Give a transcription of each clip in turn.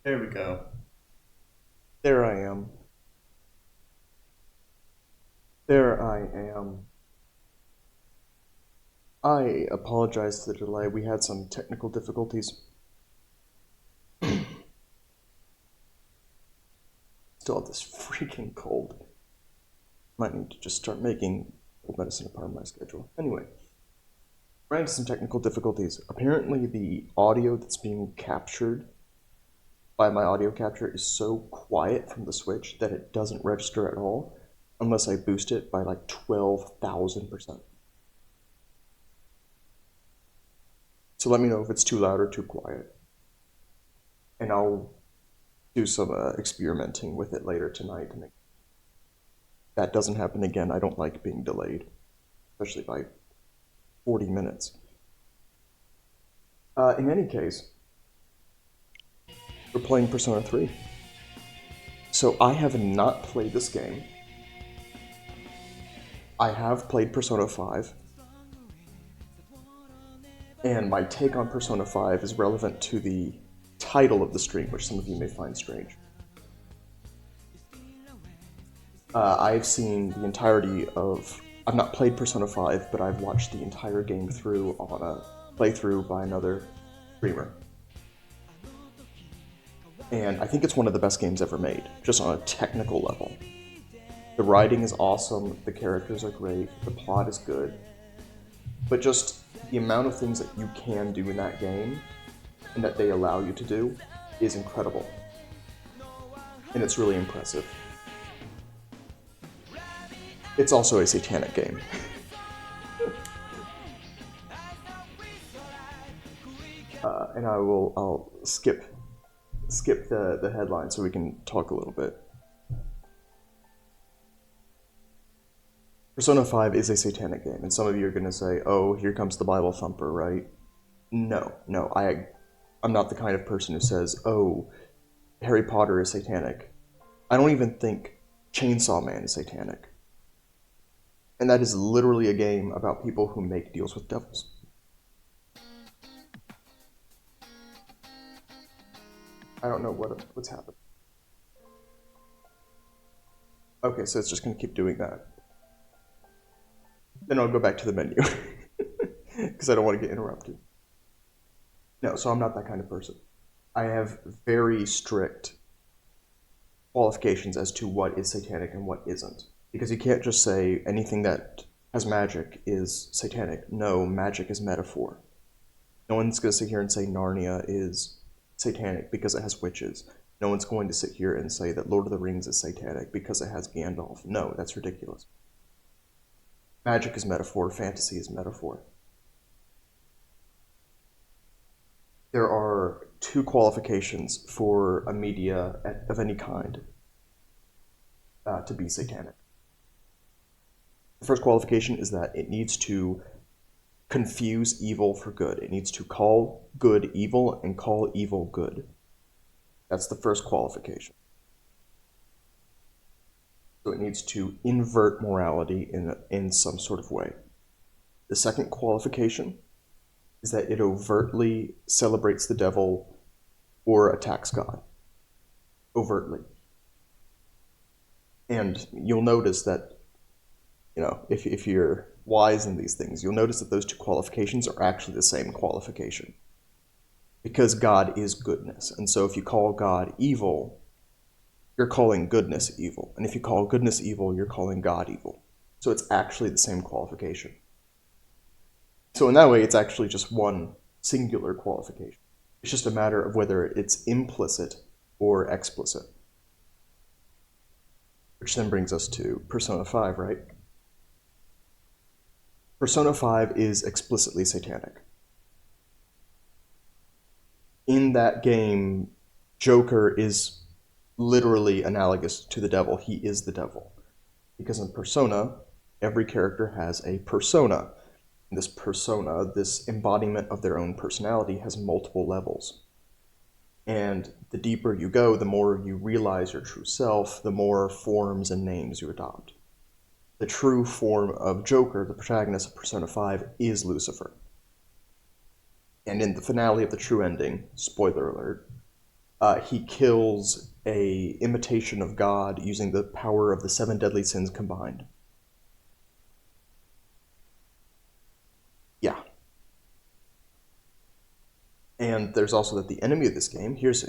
There we go. There I am. There I am. I apologize for the delay. We had some technical difficulties. Still have this freaking cold. Might need to just start making cold medicine a part of my schedule. Anyway, ran into some technical difficulties. Apparently, the audio that's being captured by my audio capture is so quiet from the Switch that it doesn't register at all unless I boost it by like 12,000%. So let me know if it's too loud or too quiet. And I'll do some experimenting with it later tonight to make that doesn't happen again. I don't like being delayed, especially by 40 minutes. In any case, we're playing Persona 3. So I have not played this game. I have played Persona 5. And my take on Persona 5 is relevant to the title of the stream, which some of you may find strange. I've seen the entirety of... I've not played Persona 5, but I've watched the entire game through on a playthrough by another streamer. And I think it's one of the best games ever made, just on a technical level. The writing is awesome, the characters are great, the plot is good, but just the amount of things that you can do in that game, and that they allow you to do, is incredible. And it's really impressive. It's also a satanic game. And I'll skip the headline so we can talk a little bit. Persona 5 is a satanic game, and some of you are going to say, oh, here comes the Bible thumper, right? No, I'm not the kind of person who says, oh, Harry Potter is satanic. I don't even think Chainsaw Man is satanic. And that is literally a game about people who make deals with devils. I don't know what's happened. Okay, so it's just going to keep doing that. Then I'll go back to the menu, because I don't want to get interrupted. No, so I'm not that kind of person. I have very strict qualifications as to what is satanic and what isn't. Because you can't just say anything that has magic is satanic. No, magic is metaphor. No one's going to sit here and say Narnia is satanic because it has witches. No one's going to sit here and say that Lord of the Rings is satanic because it has Gandalf. No, that's ridiculous. Magic is metaphor, fantasy is metaphor. There are two qualifications for a media of any kind to be satanic. The first qualification is that it needs to confuse evil for good. It needs to call good evil and call evil good. That's the first qualification. So it needs to invert morality in some sort of way. The second qualification is that it overtly celebrates the devil or attacks God. Overtly. And you'll notice that, if you're wise in these things, you'll notice that those two qualifications are actually the same qualification. Because God is goodness. And so if you call God evil, you're calling goodness evil. And if you call goodness evil, you're calling God evil. So it's actually the same qualification. So in that way, it's actually just one singular qualification. It's just a matter of whether it's implicit or explicit. Which then brings us to Persona 5, right? Persona 5 is explicitly satanic. In that game, Joker is literally analogous to the devil. He is the devil. Because in Persona, every character has a persona. And this persona, this embodiment of their own personality, has multiple levels. And the deeper you go, the more you realize your true self, the more forms and names you adopt. The true form of Joker, the protagonist of Persona 5, is Lucifer. And in the finale of the true ending, spoiler alert, he kills a imitation of God using the power of the 7 deadly sins combined. Yeah. And there's also that the enemy of this game, here's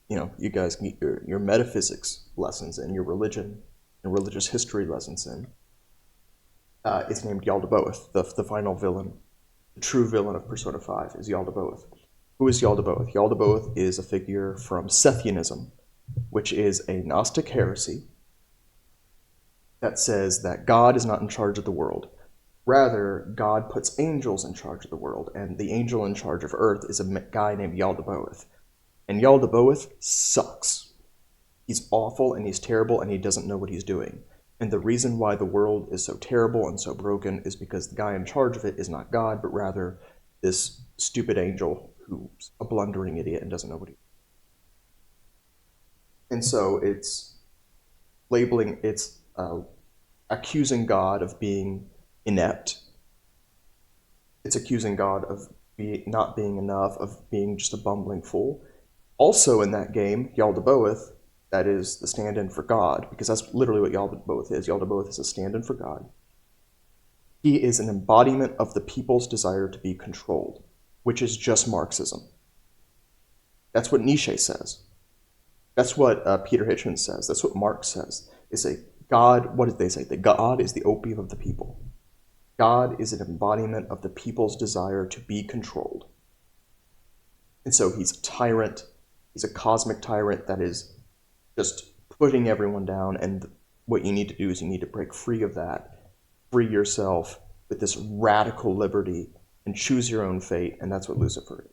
you guys get your metaphysics lessons and your religion and religious history lessons in. It's named Yaldabaoth, the final villain. The true villain of Persona 5 is Yaldabaoth. Who is Yaldabaoth? Yaldabaoth is a figure from Sethianism, which is a Gnostic heresy that says that God is not in charge of the world. Rather, God puts angels in charge of the world, and the angel in charge of Earth is a guy named Yaldabaoth. And Yaldabaoth sucks. He's awful, and he's terrible, and he doesn't know what he's doing. And the reason why the world is so terrible and so broken is because the guy in charge of it is not God, but rather this stupid angel who's a blundering idiot and doesn't know what he... And so it's accusing God of being inept. It's accusing God of not being enough, of being just a bumbling fool. Also in that game, Yaldabaoth, that is the stand-in for God, because that's literally what Yaldabaoth is. Yaldabaoth is a stand-in for God. He is an embodiment of the people's desire to be controlled, which is just Marxism. That's what Nietzsche says. That's what Peter Hitchens says. That's what Marx says. It's a God, what did they say? That God is the opium of the people. God is an embodiment of the people's desire to be controlled. And so he's a tyrant. He's a cosmic tyrant that is just putting everyone down. And what you need to do is you need to break free of that. Free yourself with this radical liberty and choose your own fate. And that's what Lucifer is.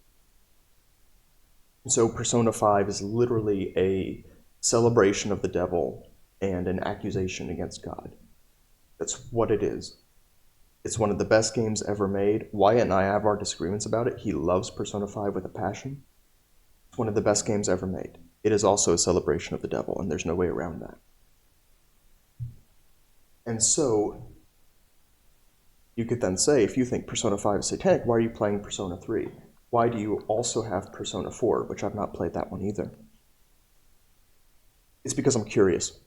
And so Persona 5 is literally a celebration of the devil and an accusation against God. That's what it is. It's one of the best games ever made. Wyatt and I have our disagreements about it. He loves Persona 5 with a passion. It's one of the best games ever made. It is also a celebration of the devil, and there's no way around that. And so, you could then say, if you think Persona 5 is satanic, why are you playing Persona 3? Why do you also have Persona 4, which I've not played that one either? It's because I'm curious.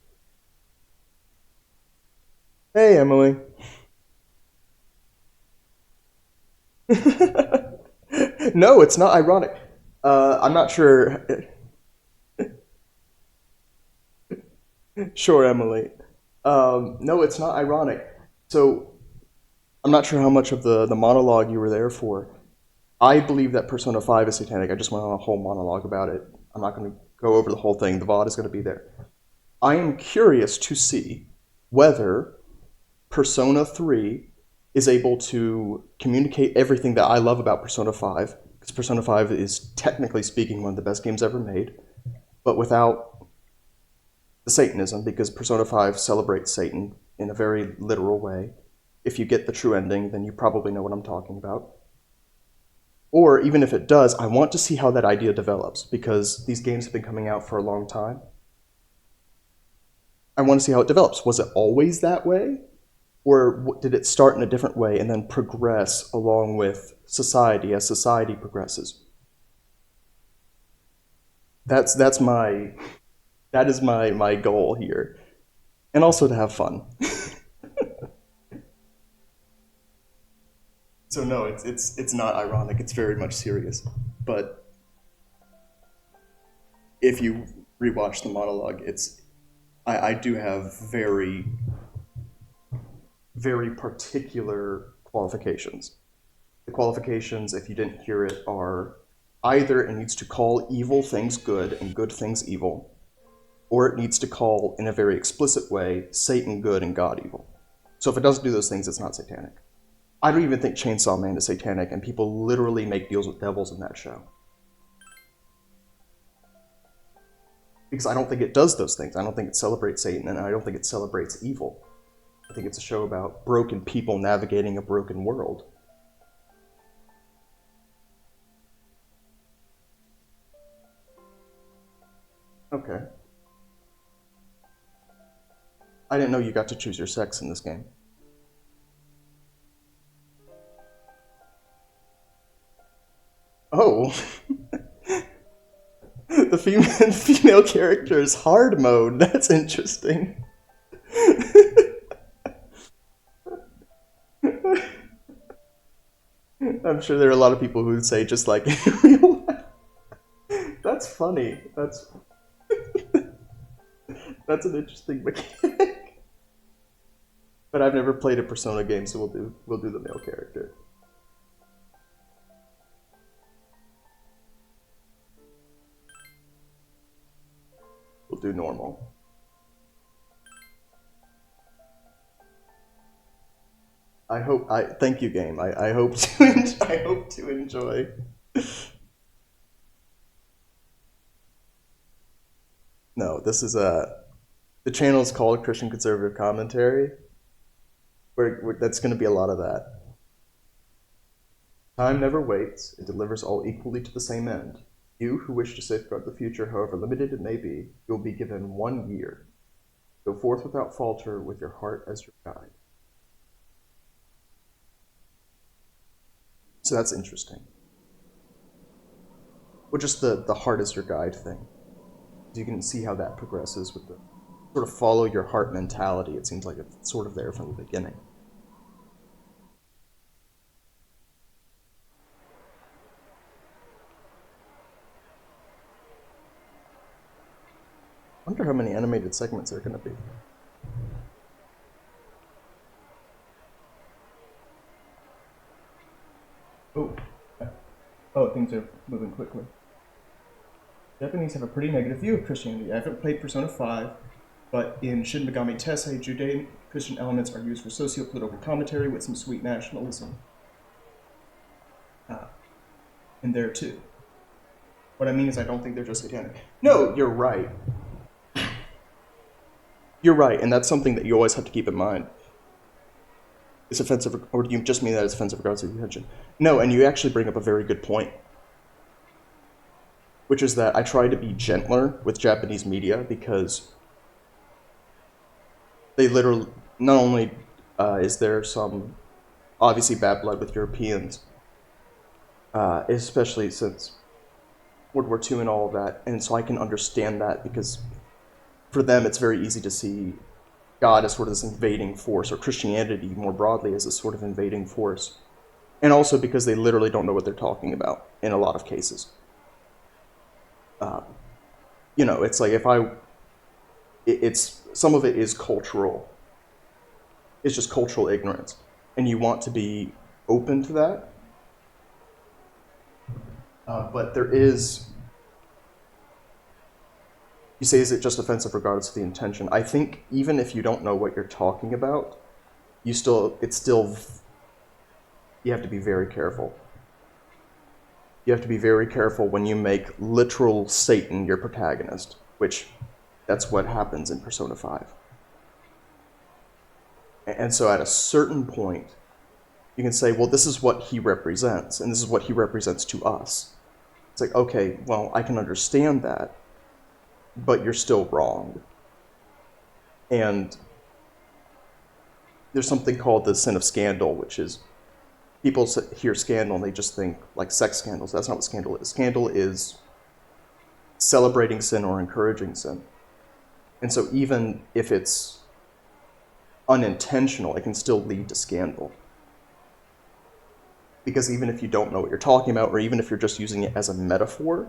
Hey, Emily. No, it's not ironic. I'm not sure. Sure, Emily. No, it's not ironic. So, I'm not sure how much of the monologue you were there for. I believe that Persona 5 is satanic. I just went on a whole monologue about it. I'm not going to go over the whole thing. The VOD is going to be there. I am curious to see whether Persona 3 is able to communicate everything that I love about Persona 5, because Persona 5 is technically speaking one of the best games ever made, but without the Satanism, because Persona 5 celebrates Satan in a very literal way. If you get the true ending, then you probably know what I'm talking about. Or even if it does, I want to see how that idea develops, because these games have been coming out for a long time. I want to see how it develops. Was it always that way? Or did it start in a different way and then progress along with society as society progresses? That is my goal here. And also to have fun. So no, it's not ironic, it's very much serious. But if you rewatch the monologue, I do have very, very particular qualifications. The qualifications, if you didn't hear it, are either it needs to call evil things good and good things evil, or it needs to call, in a very explicit way, Satan good and God evil. So if it doesn't do those things, it's not satanic. I don't even think Chainsaw Man is satanic, and people literally make deals with devils in that show. Because I don't think it does those things. I don't think it celebrates Satan, and I don't think it celebrates evil. I think it's a show about broken people navigating a broken world. Okay. I didn't know you got to choose your sex in this game. Oh. The female character is hard mode. That's interesting. I'm sure there are a lot of people who would say just like in real life. That's funny. That's an interesting mechanic. But I've never played a Persona game, so we'll do the male character. We'll do normal. Thank you, game. I hope to enjoy. No, this is the channel is called Christian Conservative Commentary. That's going to be a lot of that. Time never waits; it delivers all equally to the same end. You who wish to safeguard the future, however limited it may be, you will be given 1 year. Go forth without falter, with your heart as your guide. So that's interesting. Well, just the heart as your guide thing. You can see how that progresses with the sort of follow your heart mentality. It seems like it's sort of there from the beginning. I wonder how many animated segments there are going to be. Oh, things are moving quickly. Japanese have a pretty negative view of Christianity. I haven't played Persona 5, but in Shin Megami Tensei, Judeo-Christian elements are used for socio-political commentary with some sweet nationalism. In there too. What I mean is I don't think they're just satanic. No, you're right. You're right, and that's something that you always have to keep in mind. It's offensive, or do you just mean that it's offensive regardless of intention? No, and you actually bring up a very good point, which is that I try to be gentler with Japanese media because they literally, not only is there some obviously bad blood with Europeans, especially since World War II and all of that, and so I can understand that because for them it's very easy to see God as sort of this invading force, or Christianity more broadly as a sort of invading force. And also because they literally don't know what they're talking about in a lot of cases. It's like some of it is cultural. It's just cultural ignorance. And you want to be open to that. But there is, you say, is it just offensive regardless of the intention? I think even if you don't know what you're talking about, you have to be very careful. You have to be very careful when you make literal Satan your protagonist, which that's what happens in Persona 5. And so at a certain point, you can say, well, this is what he represents, and this is what he represents to us. It's like, okay, well, I can understand that, but you're still wrong. And there's something called the sin of scandal, which is people hear scandal and they just think like sex scandals. That's not what scandal is. Scandal is celebrating sin or encouraging sin. And so even if it's unintentional, it can still lead to scandal. Because even if you don't know what you're talking about, or even if you're just using it as a metaphor,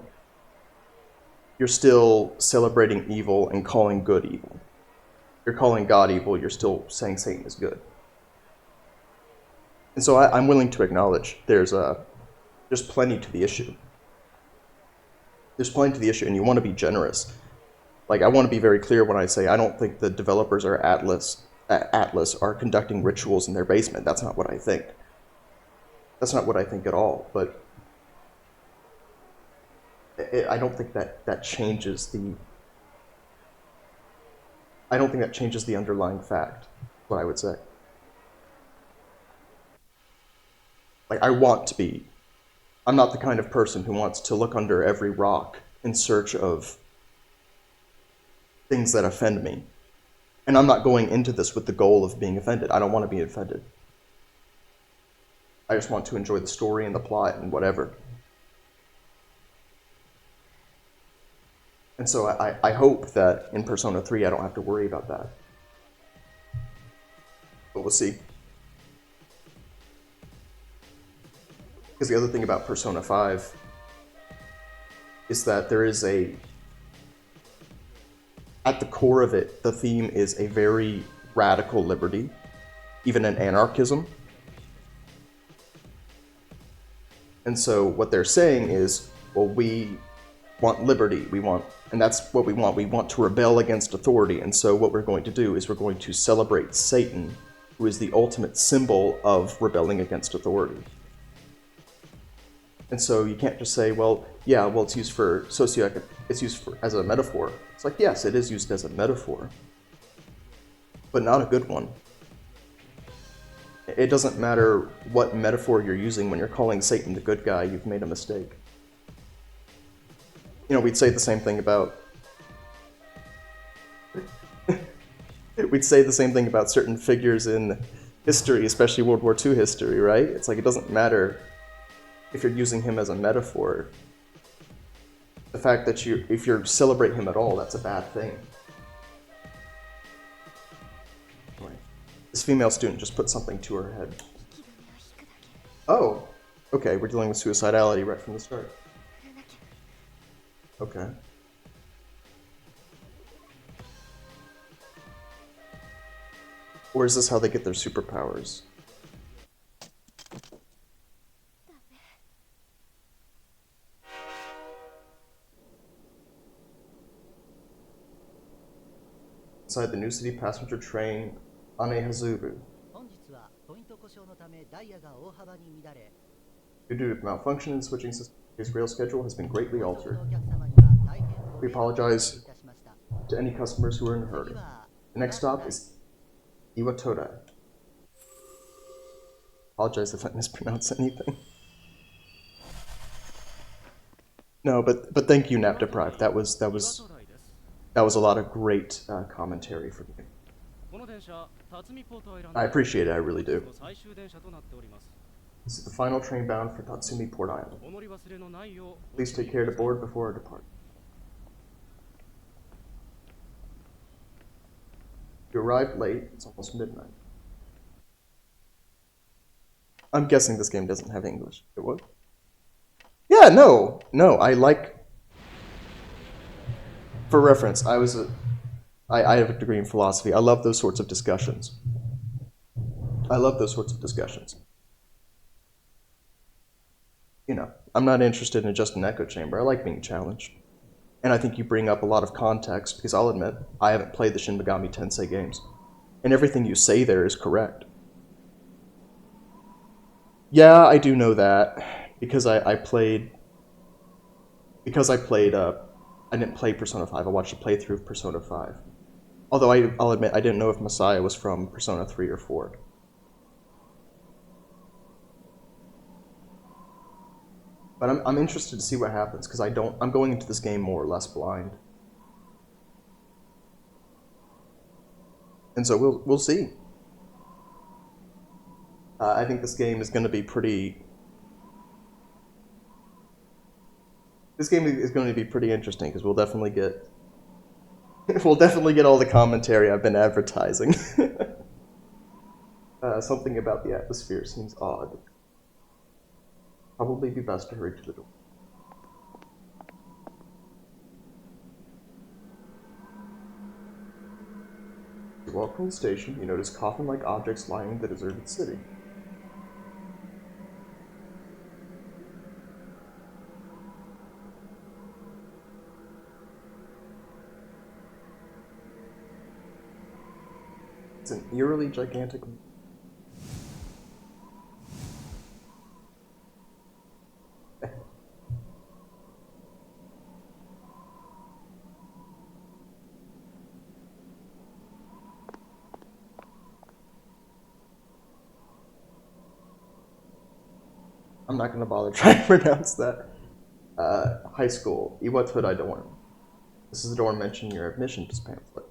you're still celebrating evil and calling good evil. You're calling God evil, you're still saying Satan is good. And so I'm willing to acknowledge there's plenty to the issue. There's plenty to the issue, and you want to be generous. Like, I want to be very clear when I say I don't think the developers or Atlas are conducting rituals in their basement. That's not what I think. That's not what I think at all. But I don't think that changes the. I don't think that changes the underlying fact. What I would say. Like, I want to be. I'm not the kind of person who wants to look under every rock in search of things that offend me. And I'm not going into this with the goal of being offended. I don't want to be offended. I just want to enjoy the story and the plot and whatever. And so I hope that in Persona 3 I don't have to worry about that. But we'll see. Because the other thing about Persona 5 is that there is at the core of it, the theme is a very radical liberty, even an anarchism. And so what they're saying is, well, we want liberty, and that's what we want to rebel against authority, and so what we're going to do is we're going to celebrate Satan, who is the ultimate symbol of rebelling against authority. And so you can't just say, well, yeah, well, it's used for it's used as a metaphor. It's like, yes, it is used as a metaphor, but not a good one. It doesn't matter what metaphor you're using when you're calling Satan the good guy, you've made a mistake. You know, we'd say the same thing about certain figures in history, especially World War II history, right? It's like, it doesn't matter if you're using him as a metaphor. The fact that if you celebrate him at all, that's a bad thing. Anyway, this female student just put something to her head. Oh, okay, we're dealing with suicidality right from the start. Okay. Or is this how they get their superpowers? Inside the New City passenger train, Anehazuru. Due to malfunction in switching system, his rail schedule has been greatly altered. We apologize to any customers who are in a hurry. The next stop is Iwatoda. Apologize if I mispronounce anything. No, but thank you, Nap Deprived. That was a lot of great commentary from you. I appreciate it, I really do. This is the final train bound for Tatsumi Port Island. Please take care to board before I depart. You arrived late, it's almost midnight. I'm guessing this game doesn't have English. It would? Yeah, no, I like... For reference, I have a degree in philosophy. I love those sorts of discussions. You know, I'm not interested in just an echo chamber. I like being challenged. And I think you bring up a lot of context, because I'll admit, I haven't played the Shin Megami Tensei games. And everything you say there is correct. Yeah, I do know that, because I didn't play Persona 5, I watched a playthrough of Persona 5. Although I'll admit, I didn't know if Messiah was from Persona 3 or 4. But I'm interested to see what happens, because I'm going into this game more or less blind. And so we'll see. I think this game is going to be pretty... This game is going to be pretty interesting, because we'll definitely get all the commentary I've been advertising. Something about the atmosphere seems odd. Probably be best to hurry to the door. You walk from the station, you notice coffin-like objects lying in the deserted city. It's an eerily gigantic... I'm not going to bother trying to pronounce that. High school, Iwatodai dorm. This is the dorm mentioned in your admissions pamphlet.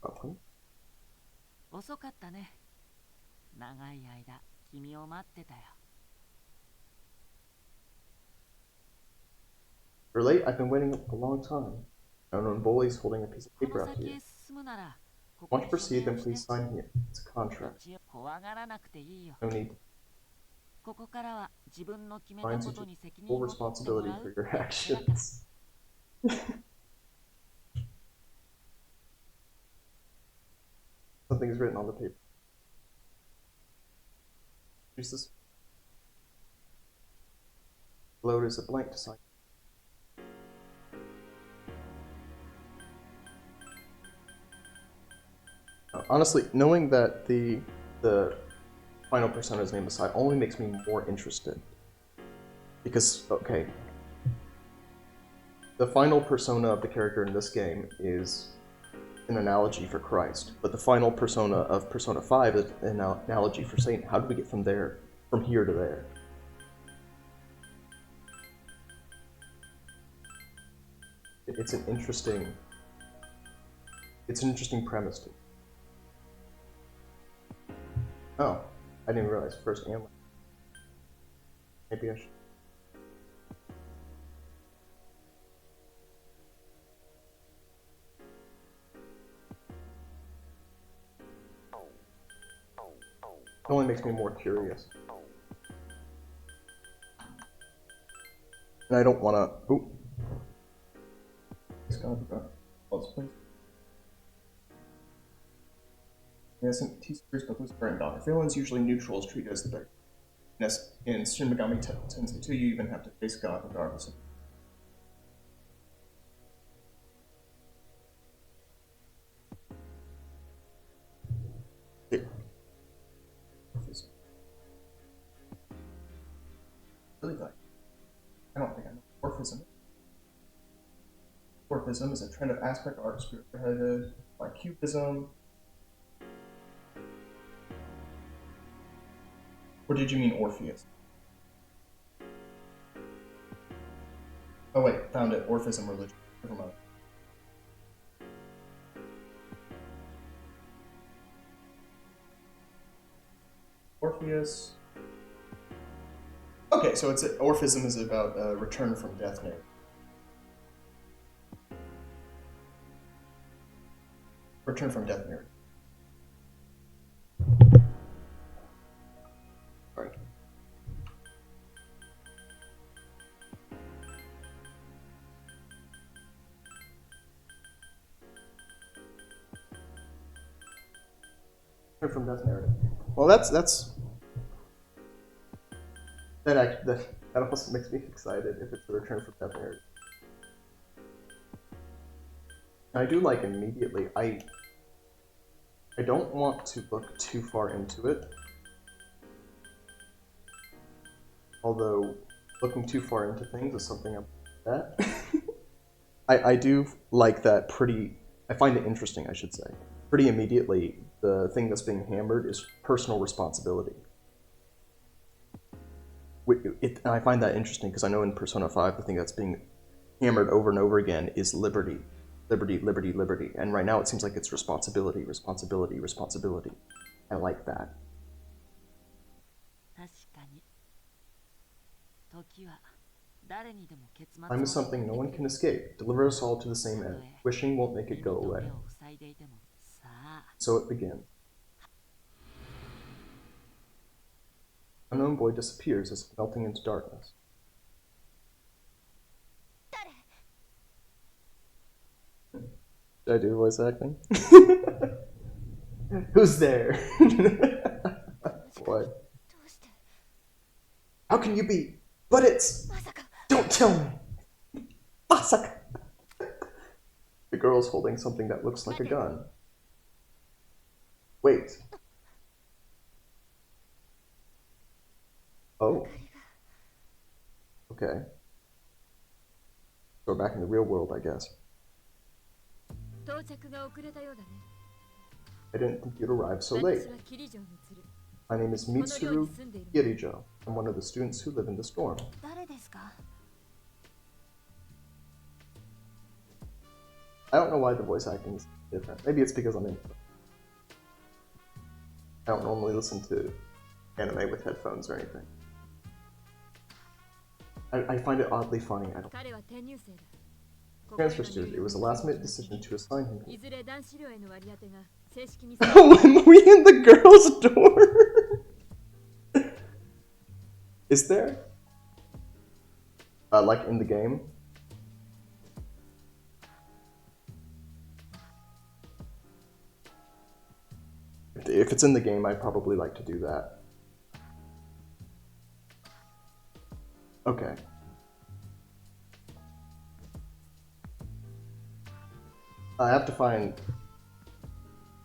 Welcome. 遅かったね。長い間君を待ってたよ。You're late? I've been waiting a long time. An unknown bully is holding a piece of paper out to you. Want to proceed, then please sign here. It's a contract. No need. Finds you take full responsibility for your actions. Something's written on the paper. Use this. Below is a blank to sign. Honestly, knowing that the final persona's name aside only makes me more interested. Because, okay, the final persona of the character in this game is an analogy for Christ, but the final persona of Persona 5 is an analogy for Satan. How do we get from here to there? It's an interesting premise too. Oh, I didn't realize first and last. Maybe I should. It only makes me more curious. And I don't want to. Ooh. Innocent T-Series but Lucifer and Dr. Villains usually neutral is treated as the better. In Shin Megami Tensei 2, you even have to face God regardless of. Here. Really good. I don't think I know Orphism. Orphism is a trend of aspect art spearheaded by Cubism. Or did you mean Orpheus? Oh wait, found it. Orphism religion. Never mind. Orpheus. Okay, so Orphism is about return from death narrative. Return from death narrative. Sorry. Return from death narrative. Well, that also makes me excited if it's a return from death narrative. I do like immediately. I don't want to look too far into it. Although looking too far into things is something I'm at. I do like that I find it interesting, I should say. Pretty immediately, the thing that's being hammered is personal responsibility. And I find that interesting because I know in Persona 5 the thing that's being hammered over and over again is liberty. Liberty, liberty, liberty. And right now it seems like it's responsibility, responsibility, responsibility. I like that. Time is something no one can escape. Deliver us all to the same end. Wishing won't make it go away. So it begins. Unknown boy disappears as if melting into darkness. Did I do voice acting? Who's there? What? How can you be? But it's... Don't tell me! Masaka! The girl's holding something that looks like a gun. Wait. Oh. Okay. So we're back in the real world, I guess. I didn't think you'd arrive so late. My name is Mitsuru Kirijo. I'm one of the students who live in the storm. I don't know why the voice acting is different. Maybe it's because I'm in. I don't normally listen to anime with headphones or anything. I find it oddly funny. I don't. 彼は転入生だ。 Transfer student. It was a last-minute decision to assign him. いずれ男子寮への割り当てが正式に When we in the girls' door? Is there? Like in the game? If it's in the game, I'd probably like to do that. Okay. I have to find...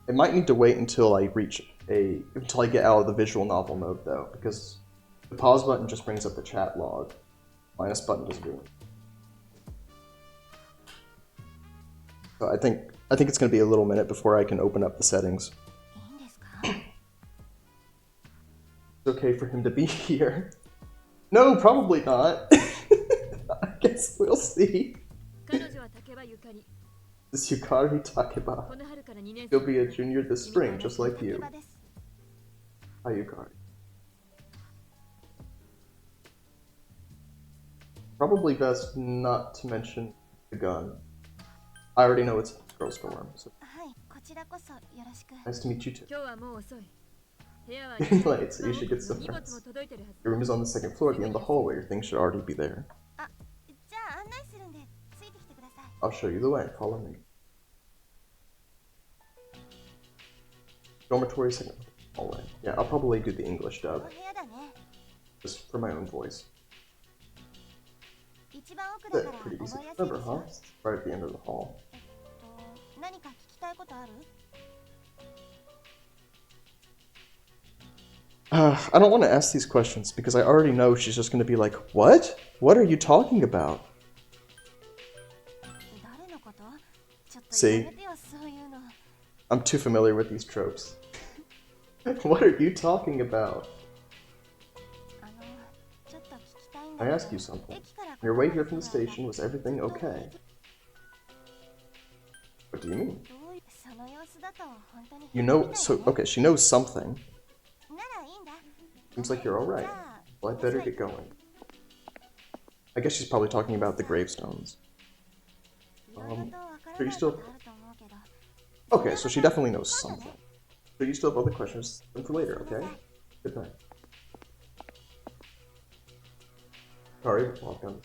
I might need to wait until I get out of the visual novel mode though, because the pause button just brings up the chat log. Minus button doesn't do it. So I think it's gonna be a little minute before I can open up the settings. It's okay for him to be here. No, probably not. I guess we'll see. This Yukari Takeba. He'll be a junior this spring, just like you. Hi, Yukari. Probably best not to mention the gun. I already know it's a girl's dorm, so... Nice to meet you too. Getting late, so you should get some rest. Your room is on the second floor at the end of the hallway. Your things should already be there. I'll show you the way. Follow me. Dormitory second hallway. Yeah, I'll probably do the English dub. Just for my own voice. That's pretty easy to remember, huh? Right at the end of the hall. I don't want to ask these questions because I already know she's just going to be like, what? What are you talking about? See? I'm too familiar with these tropes. What are you talking about? I ask you something. Your way here from the station, was everything okay? What do you mean? You know, so, okay, she knows something. Seems like you're alright. Well, I'd better get going. I guess she's probably talking about the gravestones. Are you still... Okay, so she definitely knows something. So you still have other questions for later, okay? Good night. Sorry, welcome.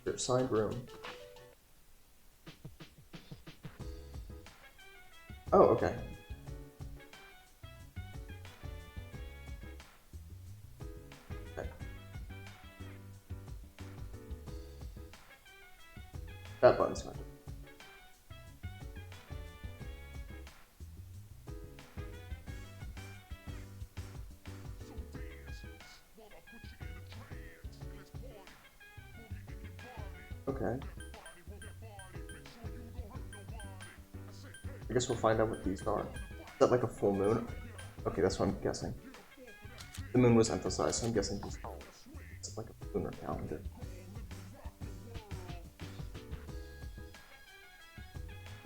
Your assigned room. Oh, okay. That button's not. Okay. I guess we'll find out what these are. Is that like a full moon? Okay, that's what I'm guessing. The moon was emphasized, so I'm guessing it's like a lunar calendar.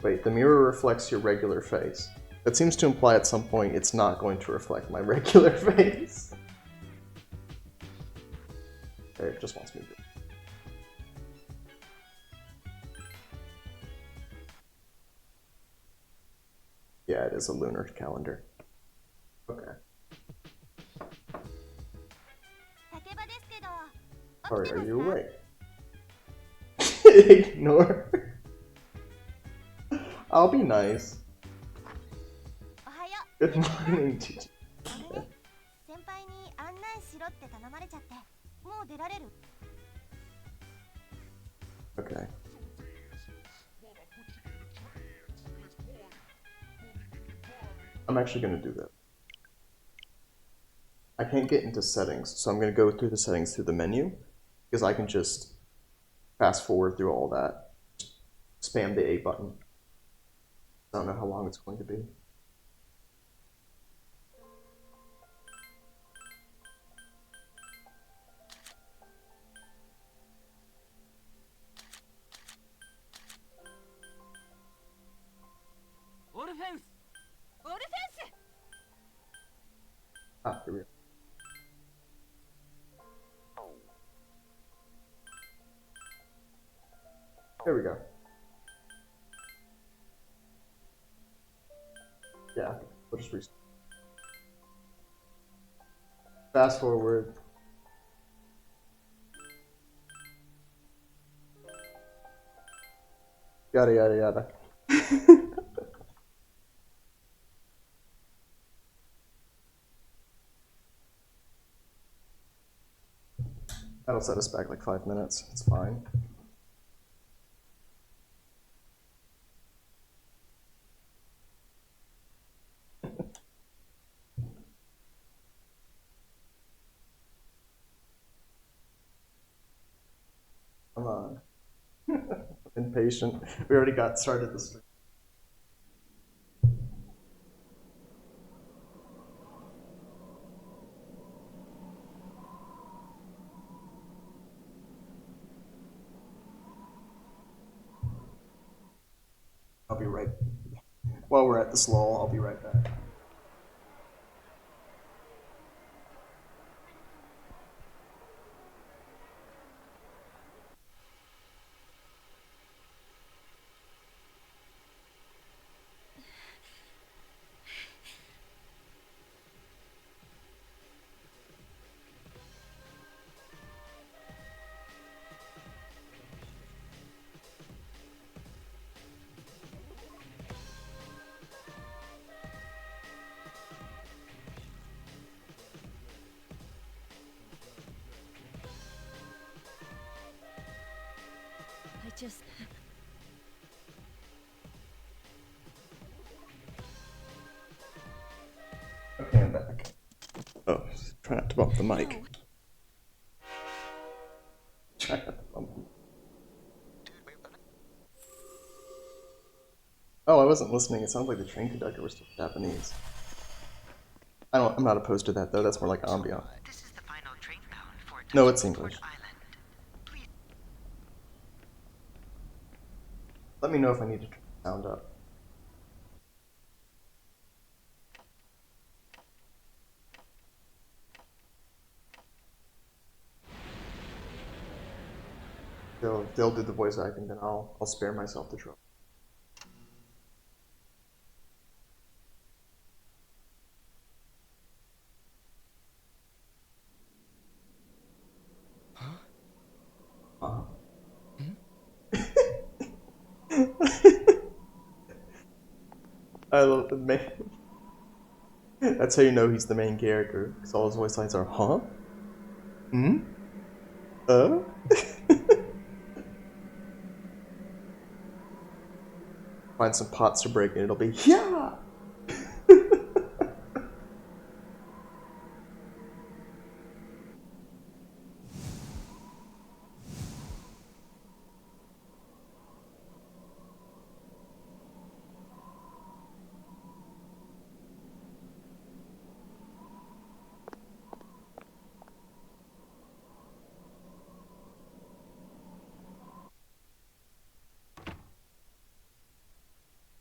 Wait, the mirror reflects your regular face. That seems to imply at some point it's not going to reflect my regular face. Okay, it just wants me to. Yeah, it is a lunar calendar. Okay. Sorry, are you awake? Ignore. I'll be nice. Good morning, teacher. Okay. I'm actually going to do that. I can't get into settings, so I'm going to go through the settings through the menu, because I can just fast forward through all that. Spam the A button. I don't know how long it's going to be. Ah, here we go. There we go. Yeah, we'll just restart. Fast forward. Yada yada yada. That'll set us back like 5 minutes. It's fine. Come on. Impatient. We already got started the stream. I'll be right. While we're at this lull, I'll be right back. I just... Okay, I'm back. Oh, try not to bump the mic. No. Try not to bump. Oh, I wasn't listening. It sounded like the train conductor was still Japanese. I'm not opposed to that though. That's more like ambient. This is the final train bound for No, it's English. Island. Please. Let me know if I need to turn the sound up. They'll do the voice acting, then I'll spare myself the trouble. I love the main. That's how you know he's the main character, because all his voice lines are, huh? Hmm? Find some pots to break and it'll be, yeah!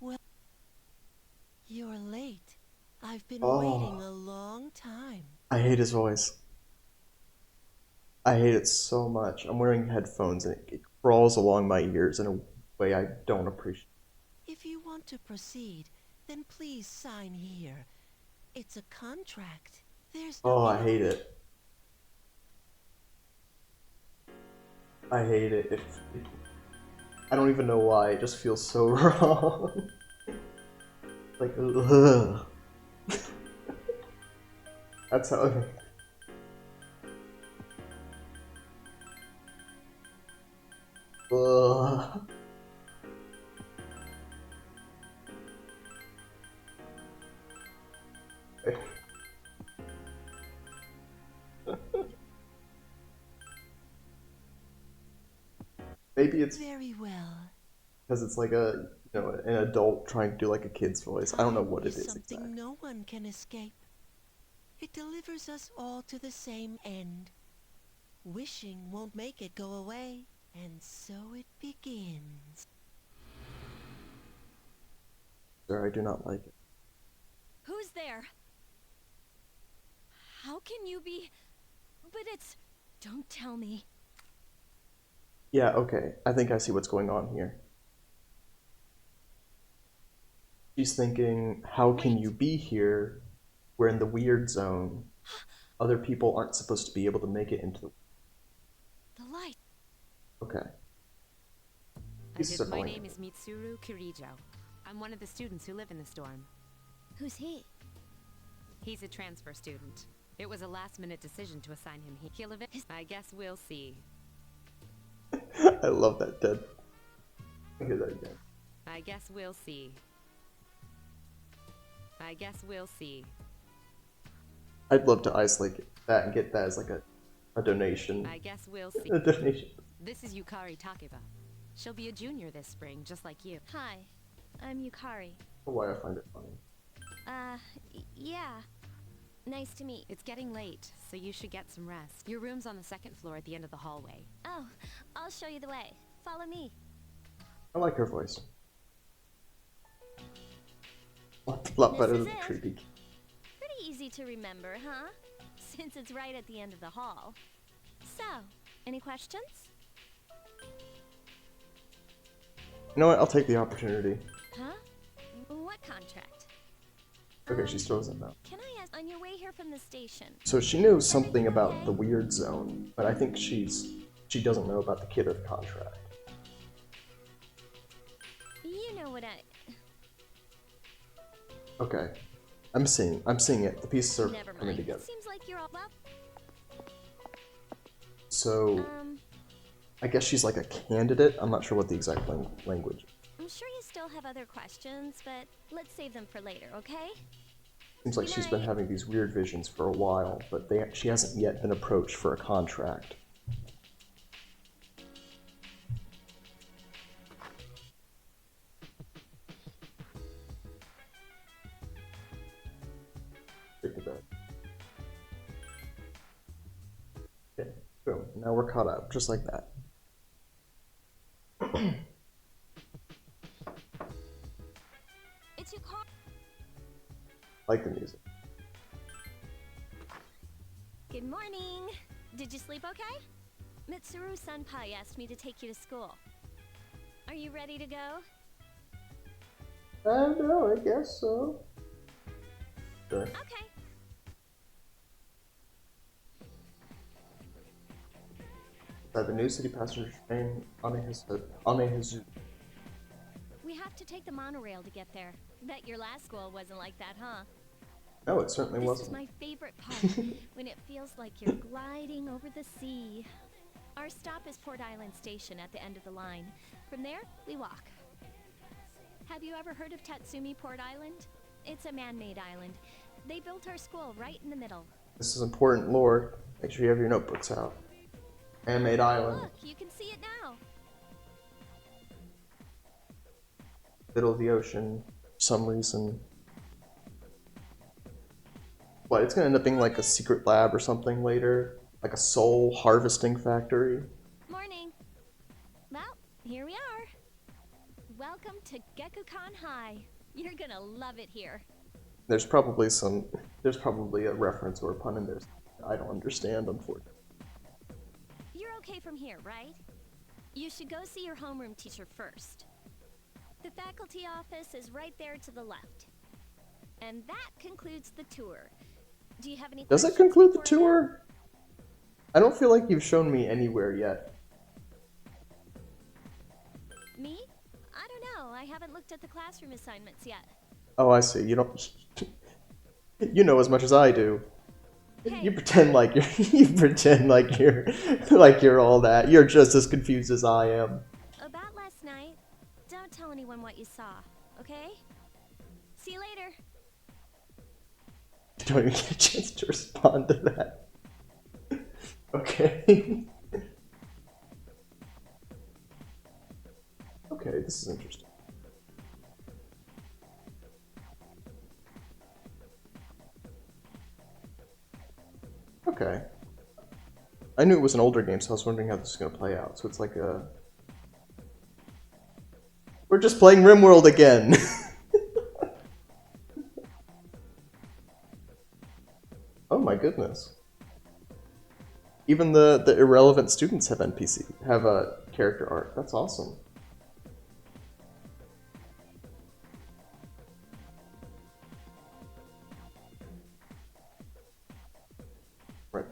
Well, you're late. I've been Oh. waiting a long time. I hate his voice. I hate it so much. I'm wearing headphones and it crawls along my ears in a way I don't appreciate. If you want to proceed, then please sign here. It's a contract. There's no... Oh, I hate it. I hate it. I don't even know why. It just feels so wrong. Like, ugh. That's how. Ugh. Maybe it's very well. because it's like a, an adult trying to do like a kid's voice. I don't know what it is Something exactly. no one can escape. It delivers us all to the same end. Wishing won't make it go away, and so it begins. Sir, I do not like it. Who's there? How can you be... But it's... Don't tell me. Yeah, okay. I think I see what's going on here. She's thinking, how can you be here? We're in the weird zone. Other people aren't supposed to be able to make it into the... The light. Okay. My name is Mitsuru Kirijo. I'm one of the students who live in the storm. Who's he? He's a transfer student. It was a last-minute decision to assign him here. He'll I guess we'll see. I love that, Ted. I hear that again. I guess we'll see. I guess we'll see. I'd love to isolate that and get that as like a donation. I guess we'll see. A donation. This is Yukari Takeba. She'll be a junior this spring, just like you. Hi, I'm Yukari. Why I find it funny. Yeah. Nice to meet. It's getting late, so you should get some rest. Your room's on the second floor at the end of the hallway. Oh, I'll show you the way. Follow me. I like her voice. A lot better This than is it. creepy. Pretty easy to remember, huh? Since it's right at the end of the hall. So, any questions? You know what? I'll take the opportunity. Huh? What contract? Okay, she throws it out. Can I ask, on your way here from the station, So she knows something about the weird zone, but I think she doesn't know about the kid or the contract. you know what I... Okay. I'm seeing it. The pieces are Never coming mind. together. It seems like you're all... Well, So I guess she's like a candidate. I'm not sure what the exact language. I'm sure you still have other questions, but let's save them for later, okay? Seems like she's been having these weird visions for a while, but she hasn't yet been approached for a contract. Stick to bed. Okay, boom. Now we're caught up, just like that. It's your car. Like the music. Good morning. Did you sleep okay? Mitsuru Senpai asked me to take you to school. Are you ready to go? No, I guess so. Sure. Okay. The new city passenger train Amehizu. We have to take the monorail to get there. Bet your last school wasn't like that, huh? No, it certainly This wasn't. is my favorite part, when it feels like you're gliding over the sea. Our stop is Port Island Station at the end of the line. From there, we walk. Have you ever heard of Tatsumi Port Island? It's a man-made island. They built our school right in the middle. This is important lore. Make sure you have your notebooks out. Man-made island. Look, you can see it now. Middle of the ocean. For some reason. What, it's gonna end up being like a secret lab or something later? Like a soul harvesting factory? Morning. Well, here we are. Welcome to Gekukan High. You're gonna love it here. There's probably a reference or a pun in there I don't understand, unfortunately. You're okay from here, right? You should go see your homeroom teacher first. The faculty office is right there to the left. And that concludes the tour. Do you have any Does it questions conclude the before we go? tour? I don't feel like you've shown me anywhere yet. Me? I don't know. I haven't looked at the classroom assignments yet. Oh, I see. You don't. You know as much as I do. Hey. You pretend like you're. You pretend like you're all that. You're just as confused as I am. About last night, don't tell anyone what you saw, okay? See you later. I don't even get a chance to respond to that. Okay. Okay, this is interesting. Okay. I knew it was an older game, so I was wondering how this was going to play out. So it's like a... We're just playing RimWorld again! Oh my goodness. Even the irrelevant students have character art. That's awesome. Right.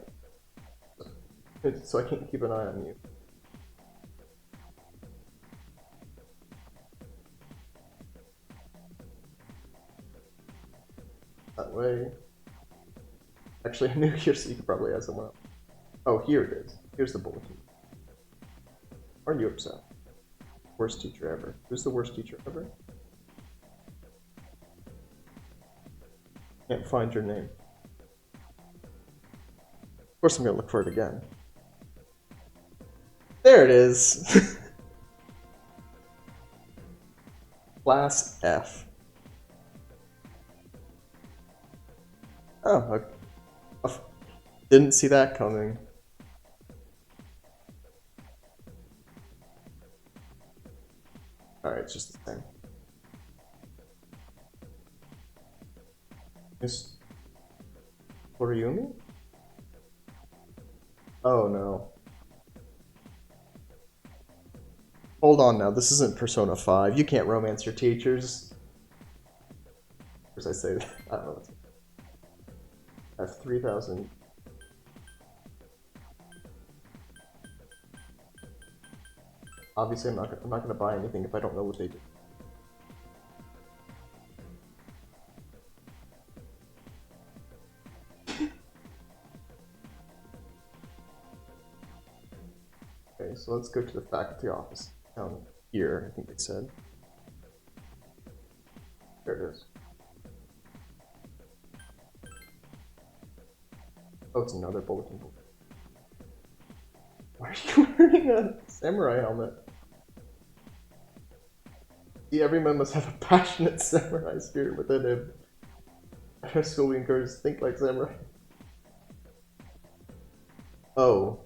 So I can't keep an eye on you. That way. Actually, I knew here, so you could probably ask someone else. Oh, here it is. Here's the bulletin. Aren't you upset? Worst teacher ever. Who's the worst teacher ever? Can't find your name. Of course I'm gonna look for it again. There it is! Class F. Oh, okay. Didn't see that coming. Alright, it's just the same. Miss Toriumi? Oh no. Hold on now, this isn't Persona 5. You can't romance your teachers. As I say that, I don't know what's. I have 3,000. Obviously, I'm not gonna buy anything if I don't know what they do. Okay, so let's go to the faculty office down here. I think they said. There it is. Oh, it's another bulletin board. Why are you wearing a samurai helmet? See, every man must have a passionate samurai spirit within him. At our school, we encourage to think like samurai. Oh.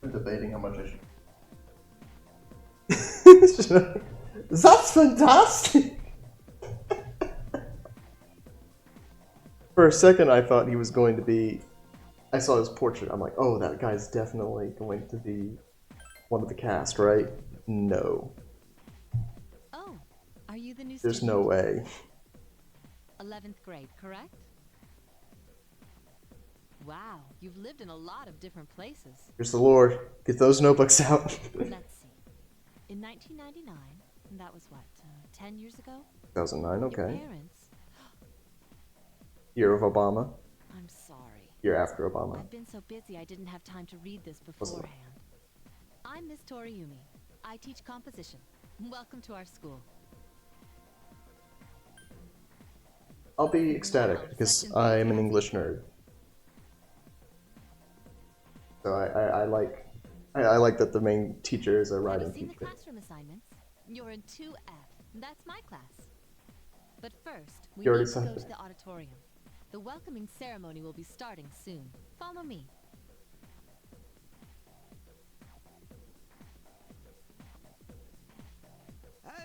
I'm debating how much I should. That's fantastic! For a second, I thought he was going to be. I saw his portrait. I'm like, oh, that guy's definitely going to be one of the cast, right? No. Oh, are you the new There's student? no way. 11th grade, correct? Wow, you've lived in a lot of different places. Here's the Lord. Get those notebooks out. Let's see. In 1999, and that was what, 10 years ago? 2009, Your okay. parents. Year of Obama. I'm sorry. Year after Obama. I've been so busy I didn't have time to read this beforehand. I'm Miss Toriumi. I teach composition. Welcome to our school. I'll be ecstatic because I'm an English nerd. So I like that the main teacher is a writing Have you seen the teacher. classroom assignments? You're in 2F. That's my class. But first, we You already need to said go that. to the auditorium. The welcoming ceremony will be starting soon. Follow me.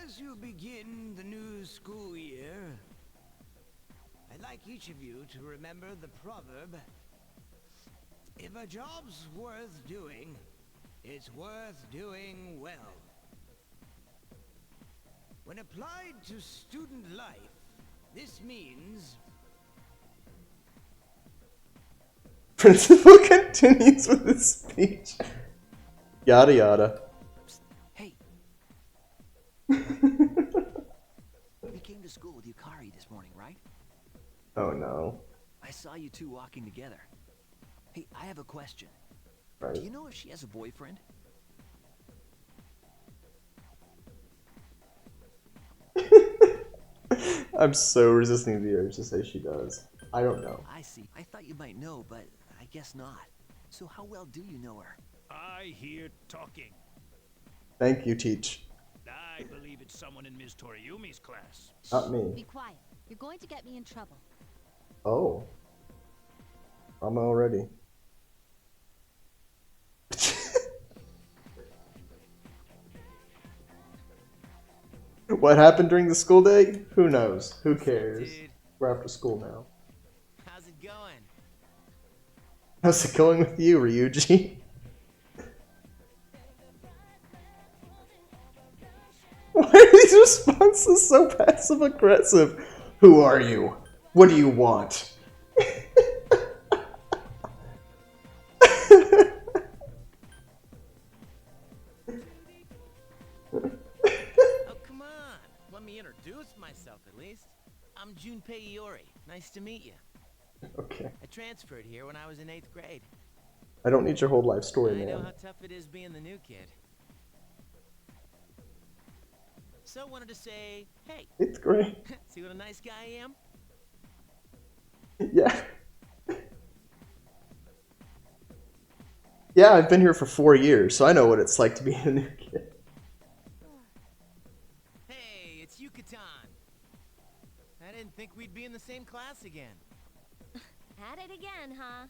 As you begin the new school year, I'd like each of you to remember the proverb, if a job's worth doing, it's worth doing well. When applied to student life, this means Principal continues with his speech. Yada yada. Hey, you came to school with Yukari this morning, right? Oh no. I saw you two walking together. Hey, I have a question. Right. Do you know if she has a boyfriend? I'm so resisting the urge to say she does. I don't know. I see. I thought you might know, but I guess not. So how well do you know her? I hear talking. Thank you, Teach. I believe it's someone in Ms. Toriumi's class. Not Be me. quiet. You're going to get me in trouble. Oh. I'm already. What happened during the school day? Who knows? Who cares? Dude, We're after school now. how's it going? How's it going with you, Ryuji? Why are these responses so passive aggressive? Who are you? What do you want? Oh, come on. Let me introduce myself at least. I'm Junpei Iori. Nice to meet you. Okay. I transferred here when I was in 8th grade. I don't need your whole life story, I know man. how tough it is being the new kid. So wanted to say, hey, 8th grade. see what a nice guy I am? Yeah. Yeah, I've been here for 4 years, so I know what it's like to be a new kid. Hey, it's Yucatan. I didn't think we'd be in the same class again. At it again, huh?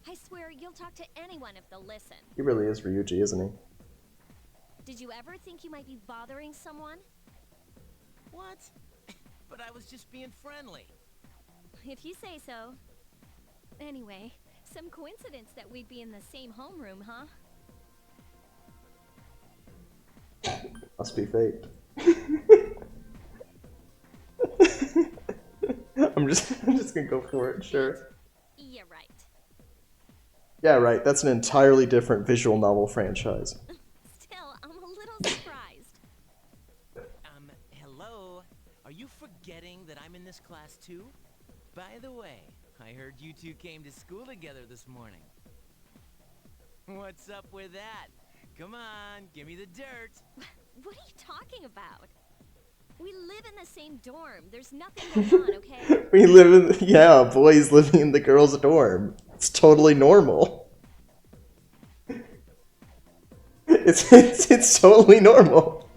I swear you'll talk to anyone if they'll listen. He really is Ryuji, isn't he? Did you ever think you might be bothering someone? What? But I was just being friendly. If you say so. Anyway, some coincidence that we'd be in the same homeroom, huh? Must be fate. I'm just gonna go for it, sure. Yeah, right. Yeah, right, that's an entirely different visual novel franchise. Still, I'm a little surprised. Hello? Are you forgetting that I'm in this class too? By the way, I heard you two came to school together this morning. What's up with that? Come on, give me the dirt. What are you talking about? We live in the same dorm. There's nothing going on, okay? We live in, yeah, boys living in the girls' dorm. It's totally normal. It's totally normal.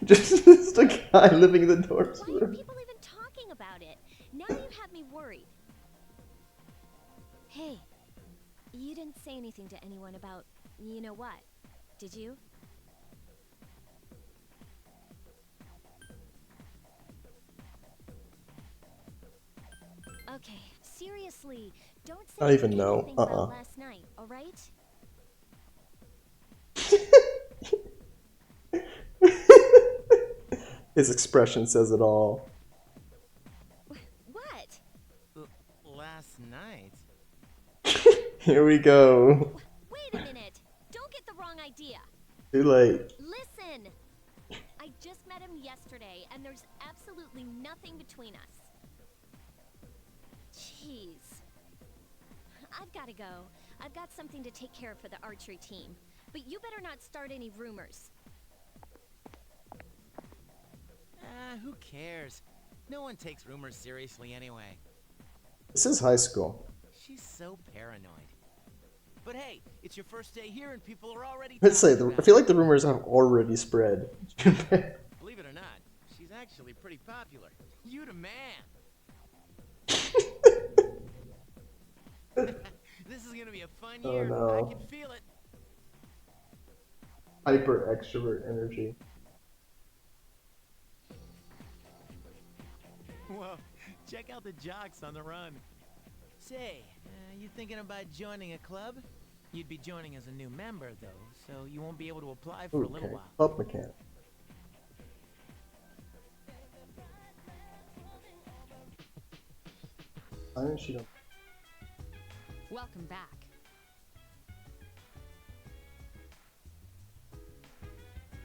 Just a guy living in the dorms. Why are people even talking about it? Now you have me worried. Hey, you didn't say anything to anyone about, you know what, did you? Okay, seriously, don't say I even anything know. about last night, all right? His expression says it all. What? Last night? Here we go. Wait a minute. Don't get the wrong idea. Too late. Listen. I just met him yesterday, and there's absolutely nothing between us. Jeez. I've got to go. I've got something to take care of for the archery team. But you better not start any rumors. Who cares? No one takes rumors seriously anyway. This is high school. She's so paranoid. But hey, it's your first day here and people are already Let's say, talking I about feel it. like the rumors have already spread. Believe it or not, she's actually pretty popular. You the man. This is gonna be a fun Oh, year. no. I can feel it. Hyper extrovert energy. Whoa, check out the jocks on the run. Say, you thinking about joining a club? You'd be joining as a new member, though, so you won't be able to apply for a little Okay, while. club mechanic. Why didn't she don't? Welcome back.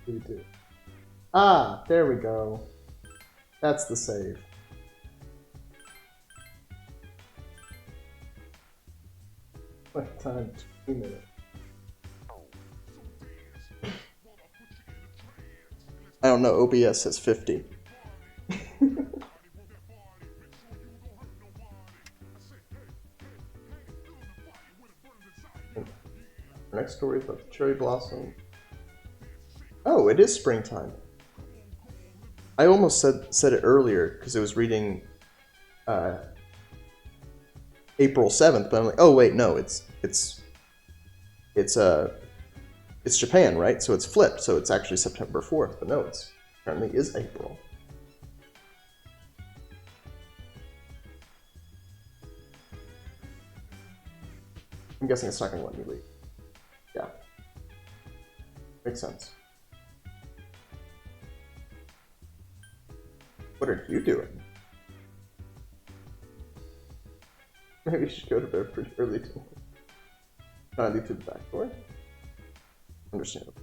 We do. Ah, there we go. That's the save. What time? 2 minutes. I don't know, OBS says 50. Next story is about the cherry blossom. Oh, it is springtime. I almost said it earlier because it was reading April 7th, but I'm like, oh wait, no, it's Japan, right? So it's flipped, so it's actually September 4th, but no, it's apparently is April. I'm guessing it's not gonna let me leave. Yeah. Makes sense. What are you doing? Maybe you should go to bed pretty early too. Can I leave through the back door? Understandable.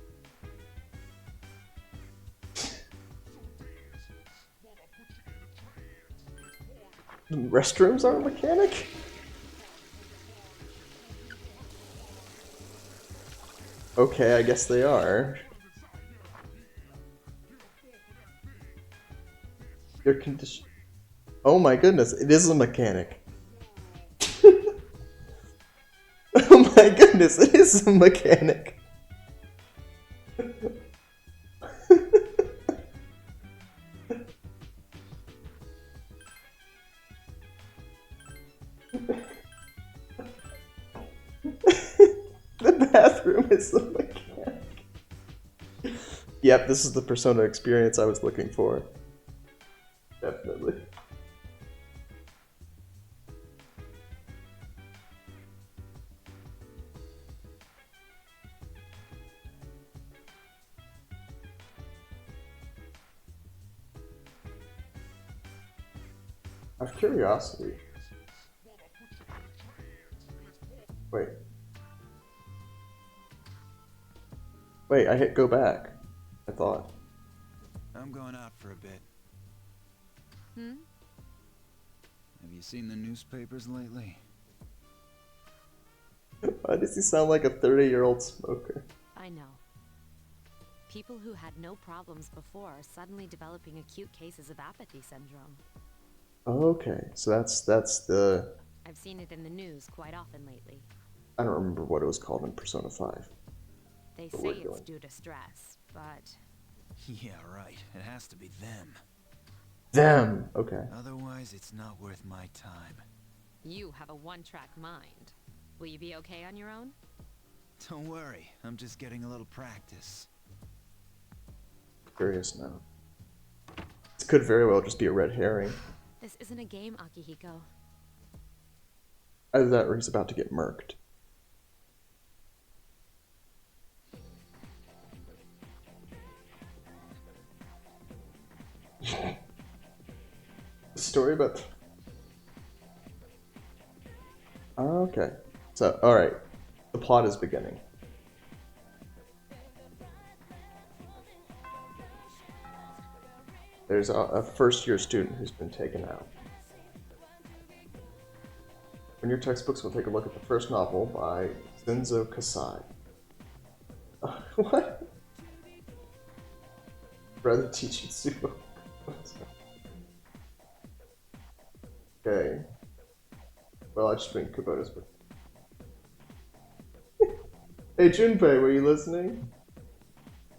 The restrooms are a mechanic? Okay, I guess they are. Your condition. Oh my goodness, it is a mechanic. Oh my goodness, it is a mechanic. The bathroom is a mechanic. Yep, this is the Persona experience I was looking for. Definitely. Out of curiosity. Wait. Wait, I hit go back. I thought. I'm going out for a bit. Hmm? Have you seen the newspapers lately? Why does he sound like a 30-year-old smoker? I know. People who had no problems before are suddenly developing acute cases of apathy syndrome. Okay, so that's the... I've seen it in the news quite often lately. I don't remember what it was called in Persona 5. They But say we're it's doing. due to stress, but Yeah, right. It has to be them. Them! Okay. Otherwise, it's not worth my time. you have a one-track mind. Will you be okay on your own? Don't worry, I'm just getting a little practice. Curious now. This could very well just be a red herring. This isn't a game, Akihiko. Either that or he's about to get murked. The story about... Okay. So, alright. The plot is beginning. There's a first-year student who's been taken out. In your textbooks, we'll take a look at the first novel by Zenzo Kasai. What? Brother teaching Sumo. Okay. Well, I just bring Kubota's book. Hey Junpei, were you listening?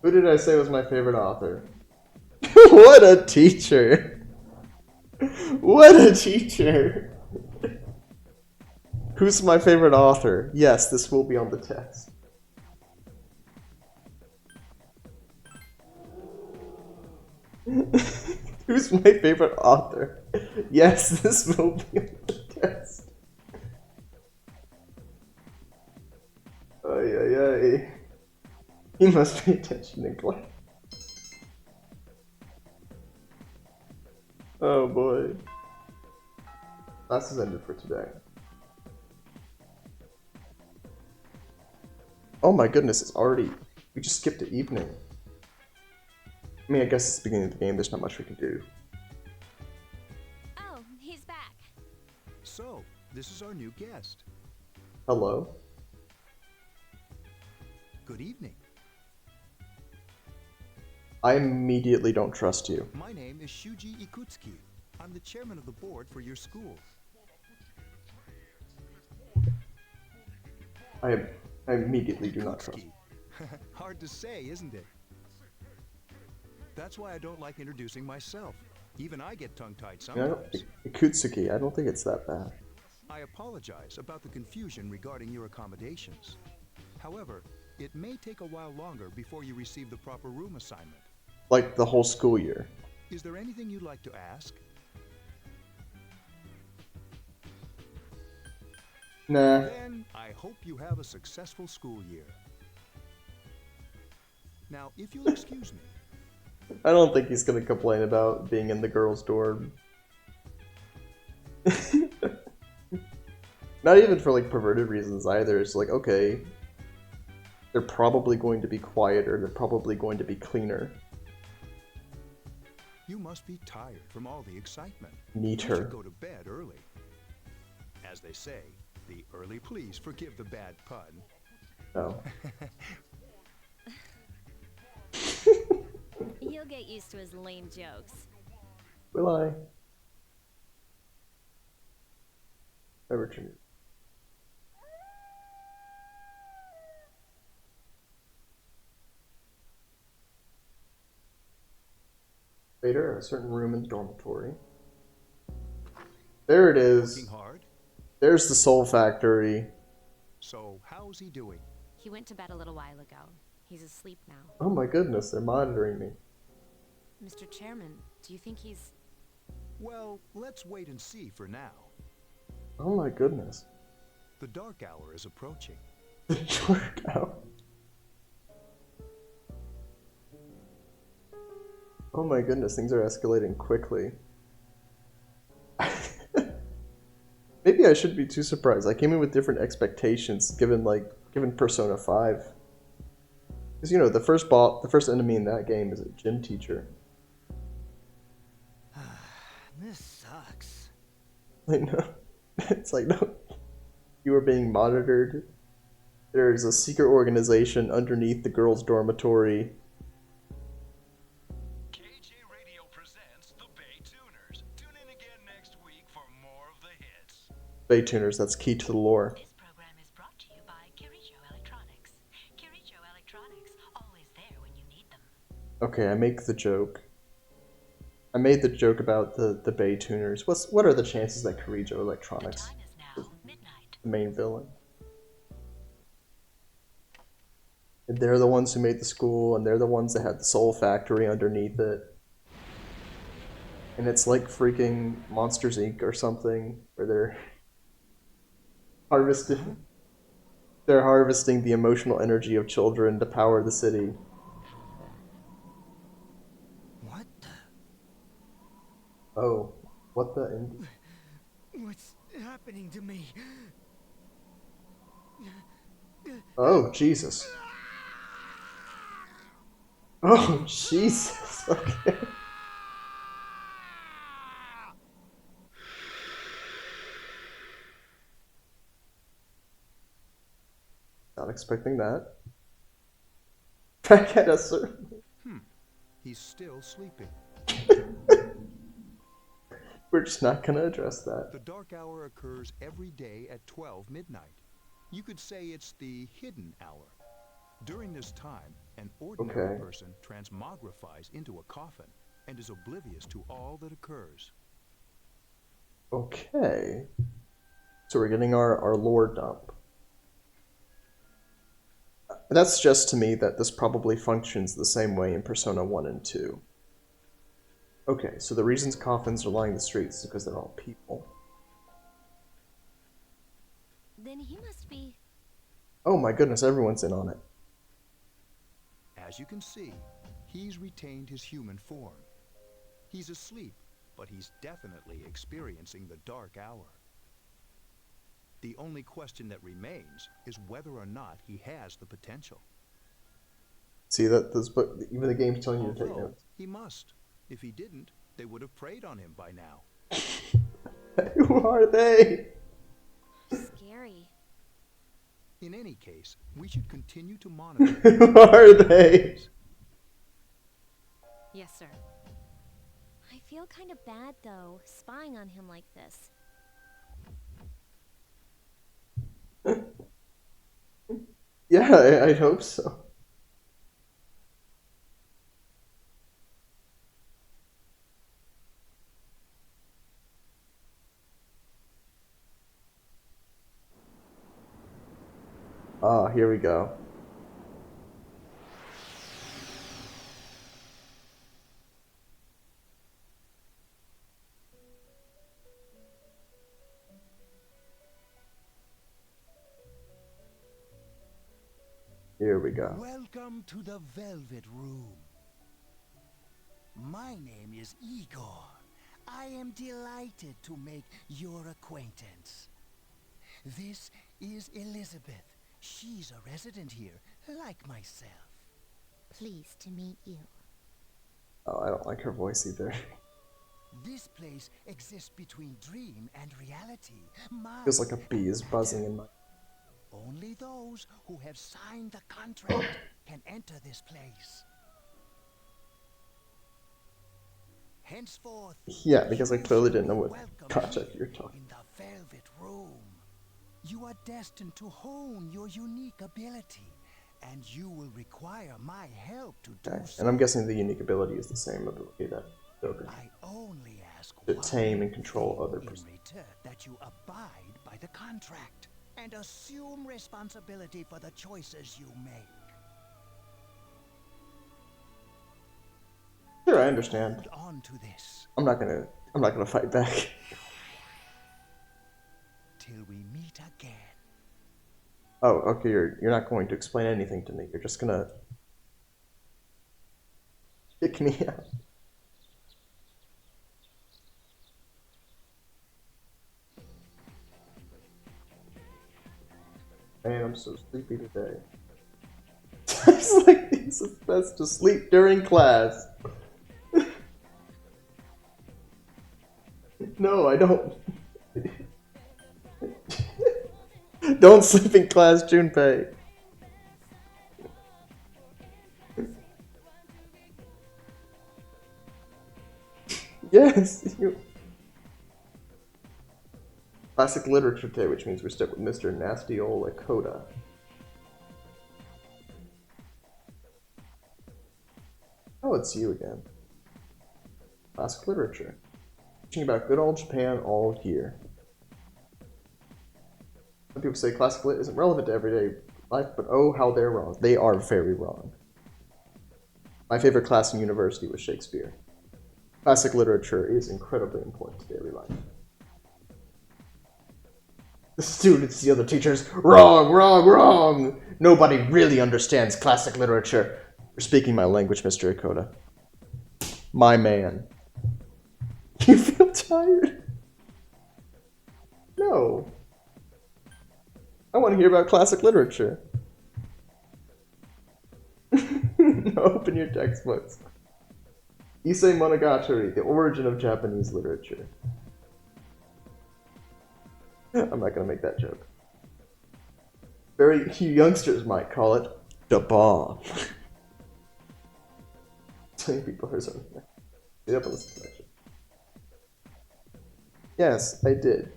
Who did I say was my favorite author? What a teacher! What a teacher! Who's my favorite author? Yes, this will be on the test. Who's my favorite author? Yes, this will be on the test. Ay, ay, ay. You must pay attention in class. Oh boy. Class is ended for today. Oh my goodness, it's already... We just skipped the evening. I mean, I guess it's the beginning of the game, there's not much we can do. Oh, he's back. So, this is our new guest. Hello? Good evening. I immediately don't trust you. My name is Shuji Ikutsuki. I'm the chairman of the board for your school. I immediately do not trust you. Ikutsuki. Hard to say, isn't it? That's why I don't like introducing myself. Even I get tongue-tied sometimes. Ikutsuki, I don't think it's that bad. I apologize about the confusion regarding your accommodations. However, it may take a while longer before you receive the proper room assignment. Like the whole school year. Is there anything you'd like to ask? Nah. Then I hope you have a successful school year. Now, if you'll excuse me. I don't think he's gonna complain about being in the girls' dorm. Not even for like perverted reasons either. It's like, okay, they're probably going to be quieter, they're probably going to be cleaner. You must be tired from all the excitement. Neater. You should go to bed early. As they say, the early please forgive the bad pun. Oh. You'll get used to his lame jokes. Will I? Everton. Later, a certain room in the dormitory. There it is. Working hard? There's the Soul Factory. So, how's he doing? He went to bed a little while ago. He's asleep now. Oh my goodness, they're monitoring me. Mr. Chairman, do you think he's... Well, let's wait and see for now. Oh my goodness. The dark hour is approaching. The dark hour. Oh my goodness, things are escalating quickly. Maybe I shouldn't be too surprised. I came in with different expectations given Persona 5. Because, you know, the first enemy in that game is a gym teacher. This sucks. I know. It's like, no. You are being monitored. There's a secret organization underneath the girls' dormitory. KJ Radio presents the Bay Tuners. Tune in again next week for more of the hits. Bay Tuners, that's key to the lore. This program is brought to you by Kirijo Electronics. Kirijo Electronics, always there when you need them. Okay, I make the joke. I made the joke about the Bay Tuners. What are the chances that Kirijo Electronics The time is now midnight. the main villain? And they're the ones who made the school, and they're the ones that had the Soul Factory underneath it. And it's like freaking Monsters Inc. or something, where they're harvesting the emotional energy of children to power the city. What the? Oh, what the? What's happening to me? Oh, Jesus. Oh, Jesus. Okay. Not expecting that. Back at us, sir. He's still sleeping. We're just not gonna address that. The dark hour occurs every day at 12 midnight. You could say it's the hidden hour. During this time, an ordinary Okay. person transmogrifies into a coffin and is oblivious to all that occurs. Okay. So we're getting our lore dump. That suggests to me that this probably functions the same way in Persona 1 and 2. Okay, so the reasons coffins are lining the streets is because they're all people. Then he must be... Oh my goodness, everyone's in on it. As you can see, he's retained his human form. He's asleep, but he's definitely experiencing the dark hour. The only question that remains is whether or not he has the potential. See that this book, even the game's telling you to take Although, notes. he must. If he didn't, they would have preyed on him by now. Who are they? scary. In any case, we should continue to monitor. Who are they? Yes, sir. I feel kind of bad, though, spying on him like this. Yeah, I hope so. Ah, here we go. Here we go. Welcome to the Velvet Room. My name is Igor. I am delighted to make your acquaintance. This is Elizabeth. She's a resident here, like myself. Pleased to meet you. Oh, I don't like her voice either. This place exists between dream and reality. Feels like a bee is buzzing in my... Only those who have signed the contract can enter this place. Henceforth, Yeah, because I clearly didn't know what contract you're talking. in the Velvet Room. You are destined to hone your unique ability, and you will require my help to do Okay. so. And I'm guessing the unique ability is the same ability that Joker. I only ask To tame and control other in persons. return that you abide by the contract and assume responsibility for the choices you make. Sure, I understand. Hold on to this I'm not gonna fight back. till we meet again. Oh, okay, you're not going to explain anything to me. You're just gonna kick me out. Man, I'm so sleepy today. It's like it's best to sleep during class. No, I don't. Don't sleep in class, Junpei. Yes. Classic literature day, which means we're stuck with Mr. Nasty Ol Lakota. Oh, it's you again. Classic literature. Teaching about good old Japan all year. Some people say classic lit isn't relevant to everyday life, but oh, how they're wrong. They are very wrong. My favorite class in university was Shakespeare. Classic literature is incredibly important to daily life. The students, the other teachers, wrong, wrong, wrong! Nobody really understands classic literature. You're speaking my language, Mr. Lakota. My man. You feel tired? No. I want to hear about classic literature. Open your textbooks. Issei Monogatari, the origin of Japanese literature. I'm not going to make that joke. Very few youngsters might call it the bomb. So many people heard something. Get up and listen to that shit. Yes, I did.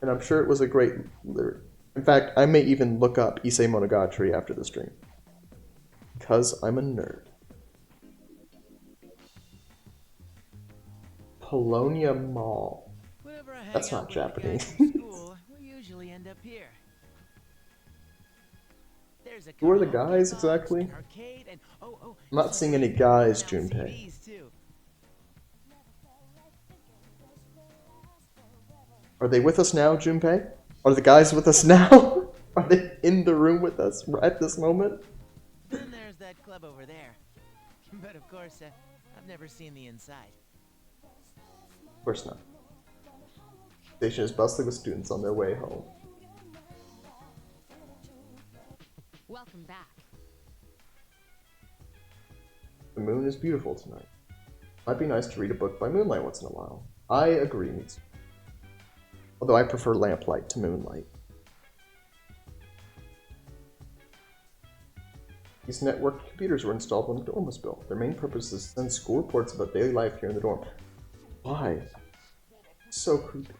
And I'm sure it was a great lyric. In fact, I may even look up Issei Monogatari after the stream. Because I'm a nerd. Polonia Mall. That's not Japanese. School, we usually end up here. There's a Who are the guys exactly? and I'm not seeing any guys, Junpei. Are they with us now, Junpei? Are the guys with us now? Are they in the room with us at this moment? Then there's that club over there. But of course, I've never seen the inside. Of course not. The station is bustling with students on their way home. Welcome back. The moon is beautiful tonight. Might be nice to read a book by moonlight once in a while. I agree, Mitsu. Although I prefer lamplight to moonlight. These networked computers were installed when the dorm was built. Their main purpose is to send school reports about daily life here in the dorm. Why? So creepy.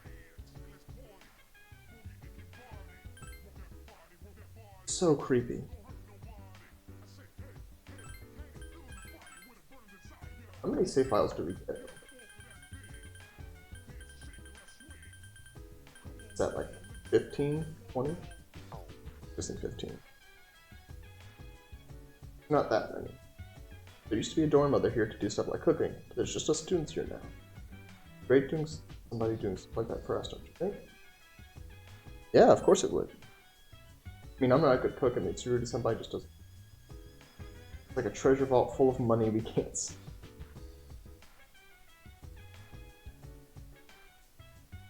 So creepy. How many save files do we get? Is that like 15, 20? Just in 15. Not that many. There used to be a dorm mother here to do stuff like cooking, but there's just us students here now. Great doing somebody doing stuff like that for us, don't you think? Yeah, of course it would. I mean, I'm not a good cook, and it's rude if somebody just doesn't Like a treasure vault full of money we can't see.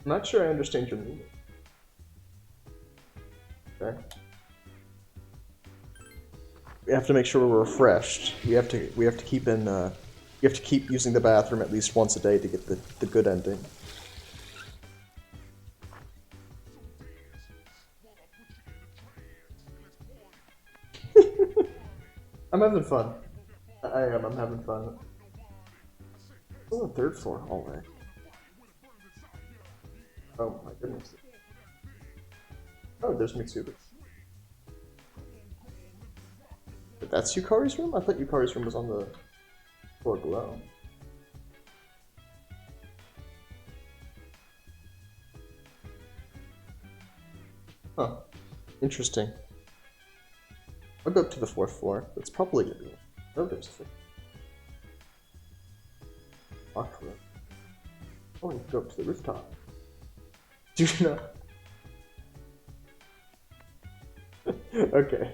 I'm not sure I understand your meaning. Okay. We have to make sure we're refreshed. We have to keep in you have to keep using the bathroom at least once a day to get the good ending. I'm having fun. I am. I'm having fun. It's on the 3rd floor hallway. Oh my goodness. Oh, there's Mitsubi. But that's Yukari's room? I thought Yukari's room was on the floor below. Huh. Interesting. I'll go up to the 4th floor. That's probably gonna be. Oh, there's a 5th. Locked room. Oh, you can go up to the rooftop. Do you know? Okay.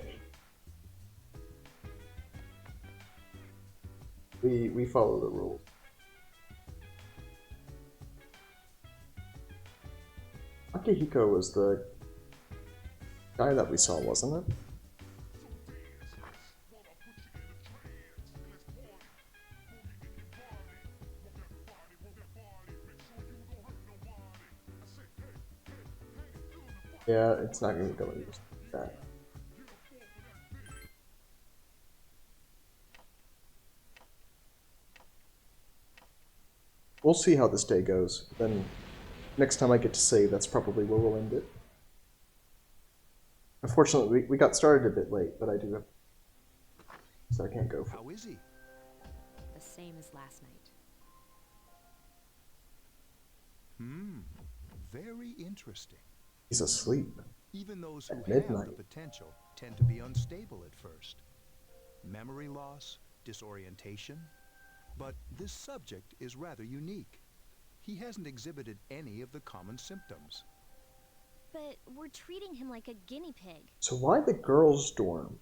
We follow the rules. Akihiko was the guy that we saw, wasn't it? Yeah, it's not gonna go use that. We'll see how this day goes. Then next time I get to save, that's probably where we'll end it. Unfortunately, we got started a bit late, but I do have... So I can't go for... How is he? The same as last night. Very interesting. He's asleep. Even those who At have midnight. the potential tend to be unstable at first. Memory loss, disorientation. But this subject is rather unique. He hasn't exhibited any of the common symptoms. But we're treating him like a guinea pig. So why the girls' dorm?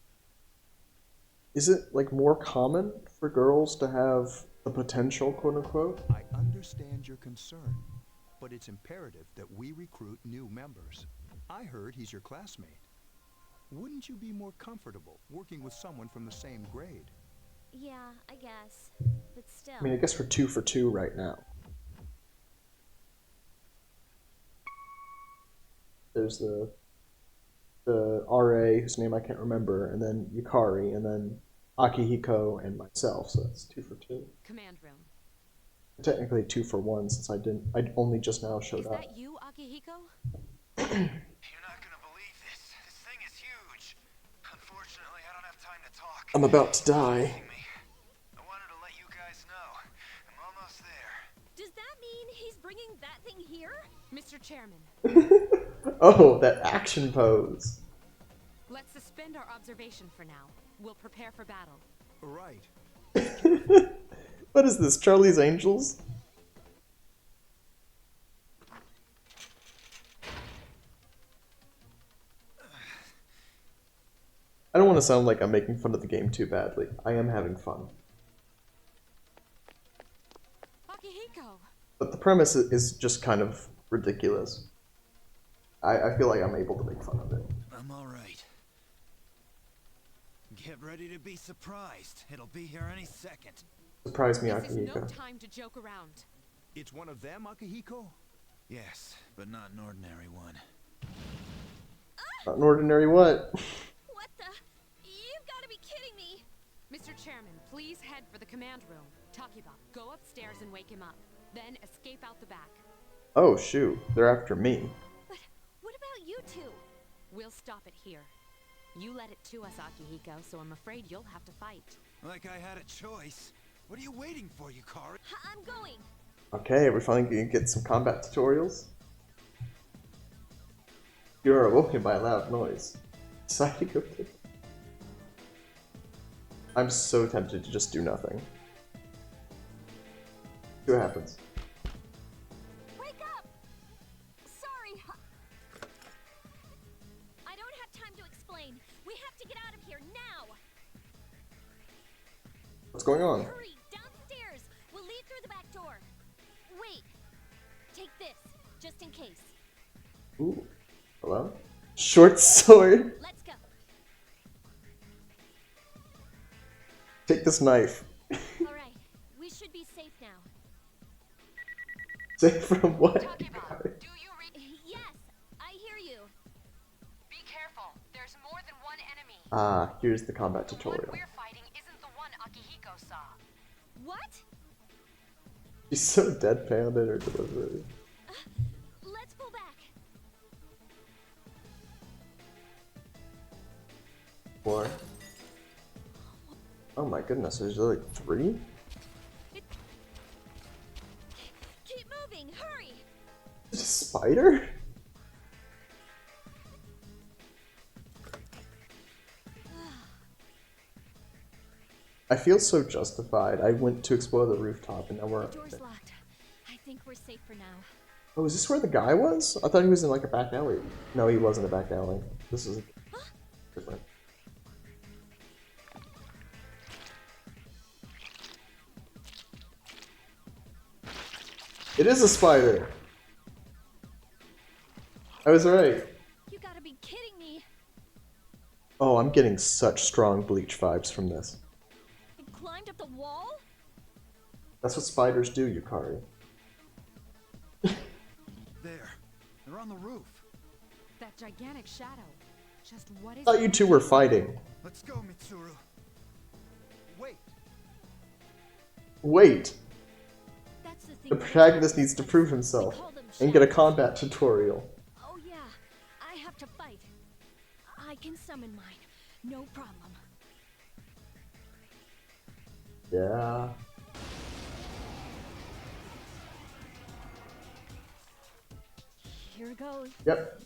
Is it, like, more common for girls to have the potential, quote-unquote? I understand your concern, but it's imperative that we recruit new members. I heard he's your classmate. Wouldn't you be more comfortable working with someone from the same grade? Yeah, I guess. But still. I mean, I guess we're 2 for 2 right now. There's the RA, whose name I can't remember, and then Yukari, and then Akihiko, and myself, so that's 2 for 2. Command room. Technically 2 for 1, since I only just now showed up. Is that you, Akihiko? You're not gonna believe this. This thing is huge. Unfortunately, I don't have time to talk. I'm about to die. I wanted to let you guys know. I'm almost there. Does that mean he's bringing that thing here? Mr. Chairman. Oh, that action pose. Let's suspend our observation for now. We'll prepare for battle. Right. What is this, Charlie's Angels? I don't want to sound like I'm making fun of the game too badly. I am having fun. Akihiko. But the premise is just kind of ridiculous. I feel like I'm able to make fun of it. I'm all right. Get ready to be surprised. It'll be here any second. Surprise me, This is no Akihiko. time to joke around. It's one of them, Akihiko? Yes, but not an ordinary one. Not an ordinary what? What the? You've got to be kidding me. Mr. Chairman, please head for the command room. Takiba, go upstairs and wake him up. Then escape out the back. Oh shoot, they're after me. But what about you two? We'll stop it here. You led it to us, Akihiko, so I'm afraid you'll have to fight. Like I had a choice. What are you waiting for, Yukari? I'm going. Okay, we're finally gonna get some combat tutorials. You are awoken by a loud noise. Decide to go to... I'm so tempted to just do nothing. See what happens. Wake up! Sorry. I don't have time to explain. We have to get out of here now. What's going on? Hurry, downstairs. We'll lead through the back door. Wait. Take this, just in case. Ooh. Hello? Short sword. Let's go. Take this knife. All right. We should be safe now. Safe from what? Yes, I hear you. Be careful. There's more than one enemy. Ah, here's the combat The one tutorial. we're fighting isn't the one Akihiko saw. What? She's so deadpan in her delivery. Let's pull back. Four. Oh my goodness, there's like 3? Keep moving. Hurry. Is it a spider? I feel so justified. I went to explore the rooftop and now we're The door's locked. I think we're safe for now. Oh, is this where the guy was? I thought he was in like a back alley. No, he wasn't a back alley. This is different. It is a spider! I was right. You gotta be kidding me. Oh, I'm getting such strong Bleach vibes from this. It climbed up the wall? That's what spiders do, Yukari. There. They're on the roof. That gigantic shadow. Just what is I thought you two were fighting. Let's go, Mitsuru. Wait. Wait! That's the thing. The protagonist needs to prove himself and get a combat tutorial. Oh yeah, I have to fight. I can summon mine. No problem. Yeah. Here goes. Yep.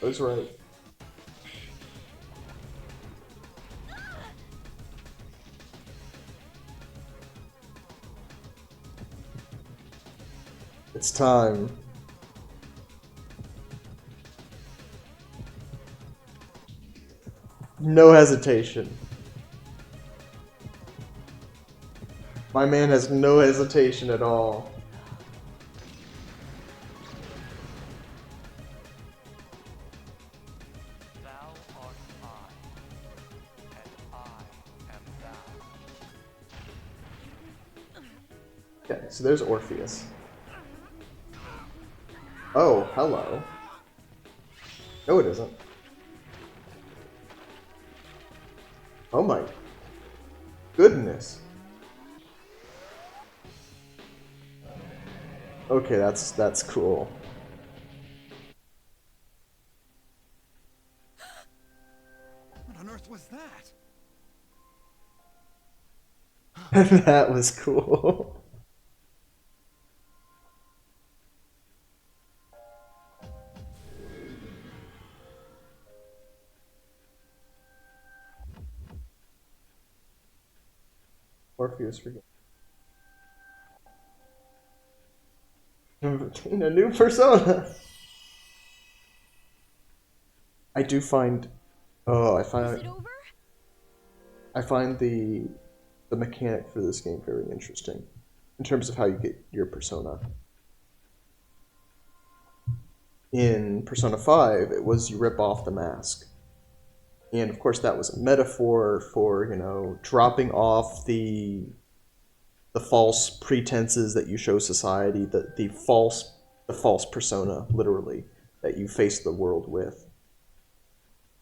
I was right. It's time. No hesitation. My man has no hesitation at all. Thou art I, and I am thou. Okay, so there's Orpheus. Oh, hello. No, it isn't. Oh my goodness. Okay, that's cool. What on earth was that? That was cool. Orpheus forget. In a new persona. I do find. Oh, I find. Is it over? I find the mechanic for this game very interesting, in terms of how you get your persona. In Persona 5, it was you rip off the mask. And of course that was a metaphor for, you know, dropping off the false pretenses that you show society, the false persona, literally, that you face the world with.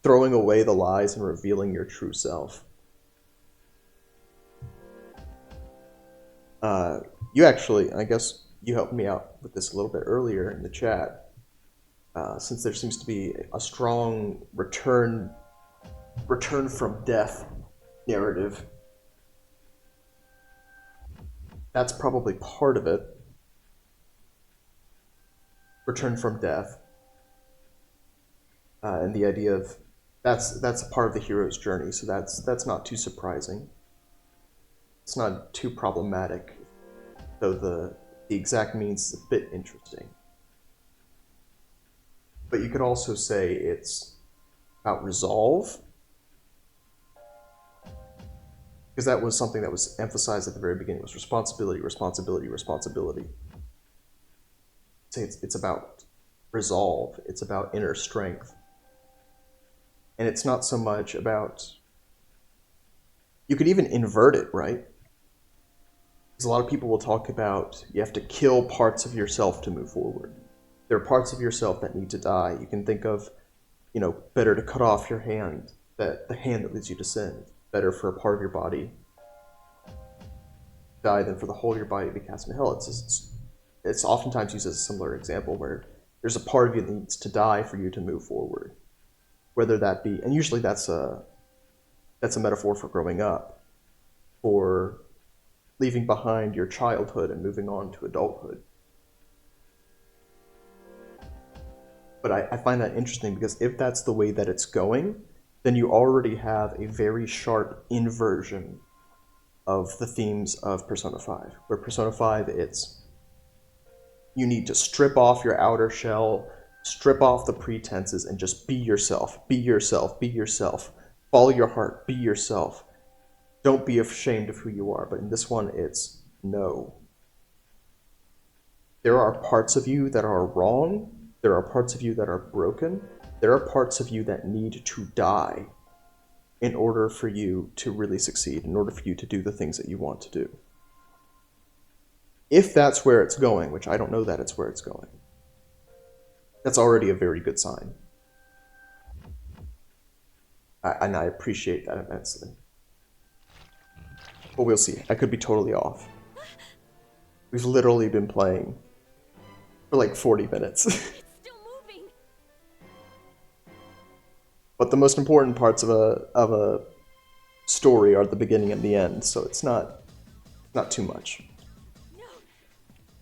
Throwing away the lies and revealing your true self. You actually, I guess you helped me out with this a little bit earlier in the chat, since there seems to be a strong return from death narrative. That's probably part of it. Return from death. And the idea of that's a part of the hero's journey, so that's not too surprising. It's not too problematic, though the exact means is a bit interesting. But you could also say it's about resolve. Because that was something that was emphasized at the very beginning, was responsibility, responsibility, responsibility. It's about resolve, it's about inner strength. And it's not so much about, you could even invert it, right? Because a lot of people will talk about you have to kill parts of yourself to move forward. There are parts of yourself that need to die. You can think of, better to cut off your hand, the hand that leads you to sin. Better for a part of your body die than for the whole of your body to be cast into hell. It's oftentimes used as a similar example where there's a part of you that needs to die for you to move forward. Whether that be, and usually that's a metaphor for growing up, for leaving behind your childhood and moving on to adulthood. But I find that interesting because if that's the way that it's going, then you already have a very sharp inversion of the themes of Persona 5. Where Persona 5, you need to strip off your outer shell, strip off the pretenses, and just be yourself, be yourself, be yourself. Follow your heart, be yourself. Don't be ashamed of who you are. But in this one, it's no. There are parts of you that are wrong. There are parts of you that are broken. There are parts of you that need to die in order for you to really succeed, in order for you to do the things that you want to do. If that's where it's going, which I don't know that it's where it's going, that's already a very good sign. And I appreciate that immensely. But we'll see. I could be totally off. We've literally been playing for like 40 minutes. It's still moving. But the most important parts of a story are the beginning and the end, so it's not too much. No.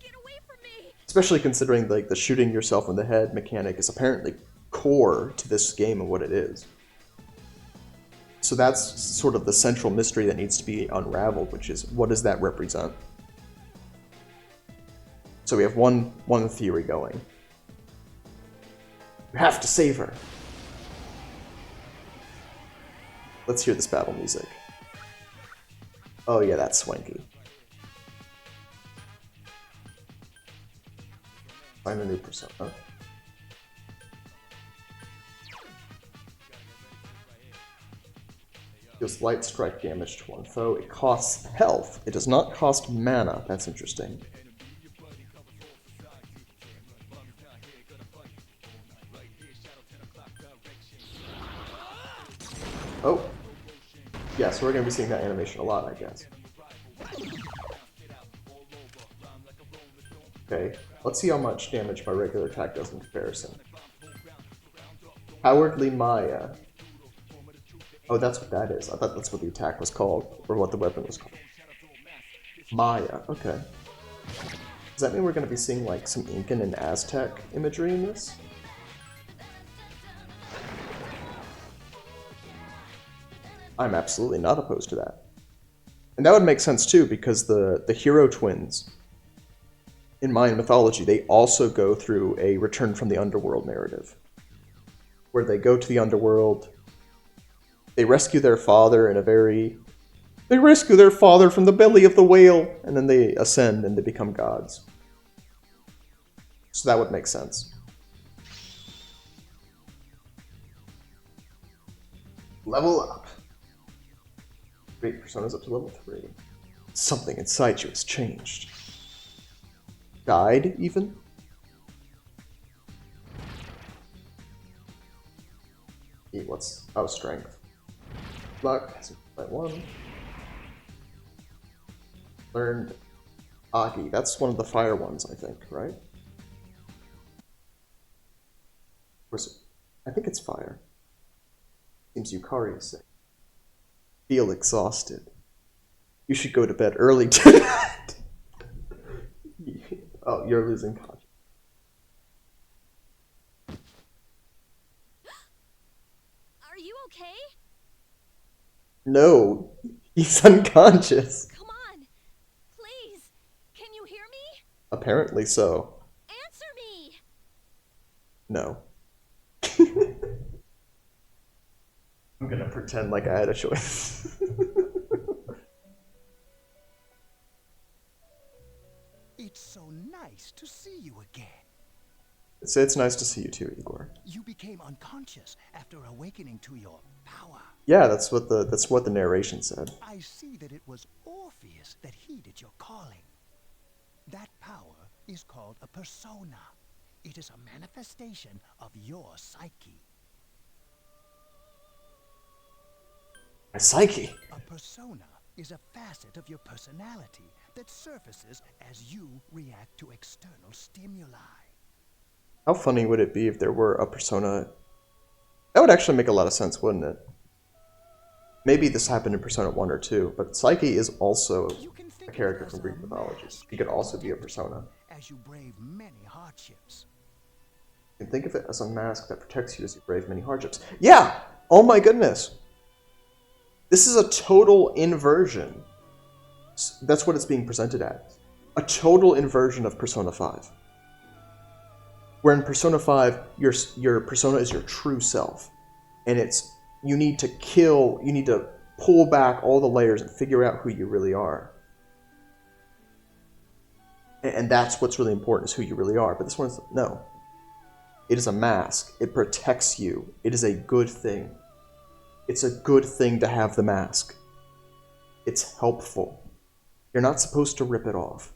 Get away from me. Especially considering like the shooting yourself in the head mechanic is apparently core to this game and what it is. So that's sort of the central mystery that needs to be unraveled, which is, what does that represent? So we have one theory going. You have to save her. Let's hear this battle music. Oh yeah, that's swanky. Find a new persona. Deals light strike damage to one foe. It costs health. It does not cost mana. That's interesting. Oh. Yeah, so we're going to be seeing that animation a lot, I guess. Okay, let's see how much damage my regular attack does in comparison. Cowardly Maya. Oh, that's what that is. I thought that's what the attack was called, or what the weapon was called. Maya, okay. Does that mean we're going to be seeing like some Incan and Aztec imagery in this? I'm absolutely not opposed to that. And that would make sense too, because the hero twins in Mayan mythology, they also go through a return from the underworld narrative, where they go to the underworld, they rescue their father in a very... They rescue their father from the belly of the whale, and then they ascend and they become gods. So that would make sense. Level up. Great, Persona's up to level 3. Something inside you has changed. Died, even? What's... Oh, strength. Luck, by 1. Learned Agi. That's one of the fire ones, I think, right? I think it's fire. Seems Yukari is sick. Feel exhausted. You should go to bed early tonight. Oh, you're losing consciousness. Are you okay? No, he's unconscious. Come on. Please. Can you hear me? Apparently so. Answer me. No. I'm gonna pretend like I had a choice. It's so nice to see you again. It's nice to see you too, Igor. You became unconscious after awakening to your power. Yeah, that's what the narration said. I see that it was Orpheus that heeded your calling. That power is called a persona. It is a manifestation of your psyche. My psyche? A persona is a facet of your personality that surfaces as you react to external stimuli. How funny would it be if there were a persona? That would actually make a lot of sense, wouldn't it? Maybe this happened in Persona 1 or 2, but Psyche is also a character from Greek mythology. He could also be a persona. As you brave many hardships. You can think of it as a mask that protects you as you brave many hardships. Yeah! Oh my goodness! This is a total inversion. That's what it's being presented as. A total inversion of Persona 5. Where in Persona 5, your persona is your true self. And you need to pull back all the layers and figure out who you really are. And that's what's really important, is who you really are. But this one's, no. It is a mask. It protects you. It is a good thing. It's a good thing to have the mask. It's helpful. You're not supposed to rip it off.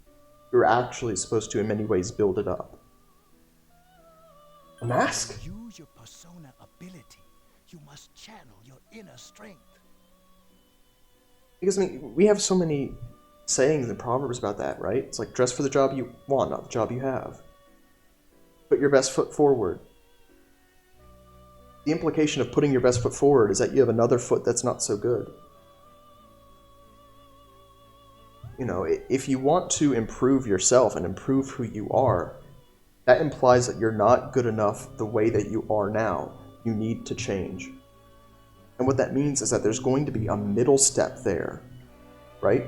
You're actually supposed to, in many ways, build it up. A mask? Use your persona ability. You must channel your inner strength. Because, I mean, we have so many sayings and proverbs about that, right? It's like, dress for the job you want, not the job you have. Put your best foot forward. The implication of putting your best foot forward is that you have another foot that's not so good. You know, if you want to improve yourself and improve who you are, that implies that you're not good enough the way that you are now. You need to change. And what that means is that there's going to be a middle step there, right?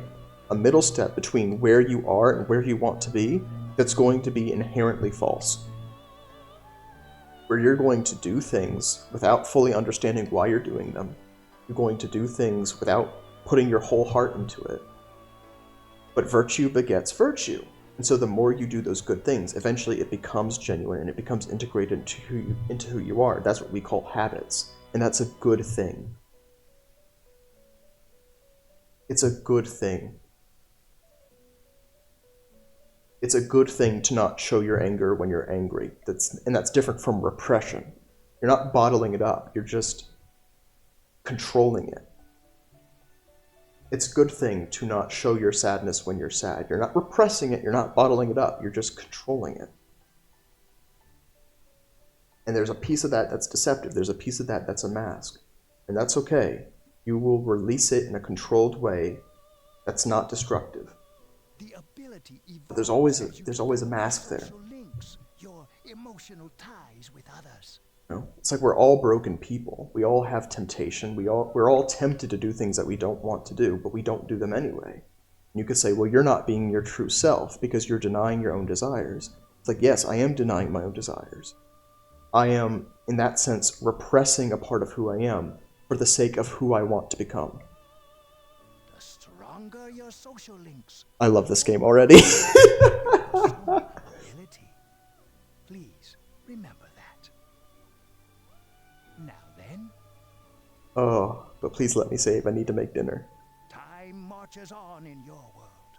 A middle step between where you are and where you want to be that's going to be inherently false. Where you're going to do things without fully understanding why you're doing them. You're going to do things without putting your whole heart into it. But virtue begets virtue. And so the more you do those good things, eventually it becomes genuine and it becomes integrated into who you are. That's what we call habits. And that's a good thing. It's a good thing. It's a good thing to not show your anger when you're angry. That's different from repression. You're not bottling it up. You're just controlling it. It's a good thing to not show your sadness when you're sad. You're not repressing it. You're not bottling it up. You're just controlling it. And there's a piece of that that's deceptive. There's a piece of that that's a mask. And that's okay. You will release it in a controlled way that's not destructive. But there's always a mask there. Your emotional ties with others. You know? It's like we're all broken people. We all have temptation. We're all tempted to do things that we don't want to do, but we don't do them anyway. And you could say, well, you're not being your true self because you're denying your own desires. It's like, yes, I am denying my own desires. I am, in that sense, repressing a part of who I am for the sake of who I want to become. The stronger your social links. I love this game already. Please remember that. Now then. Oh, but please let me save. I need to make dinner. Time marches on in your world.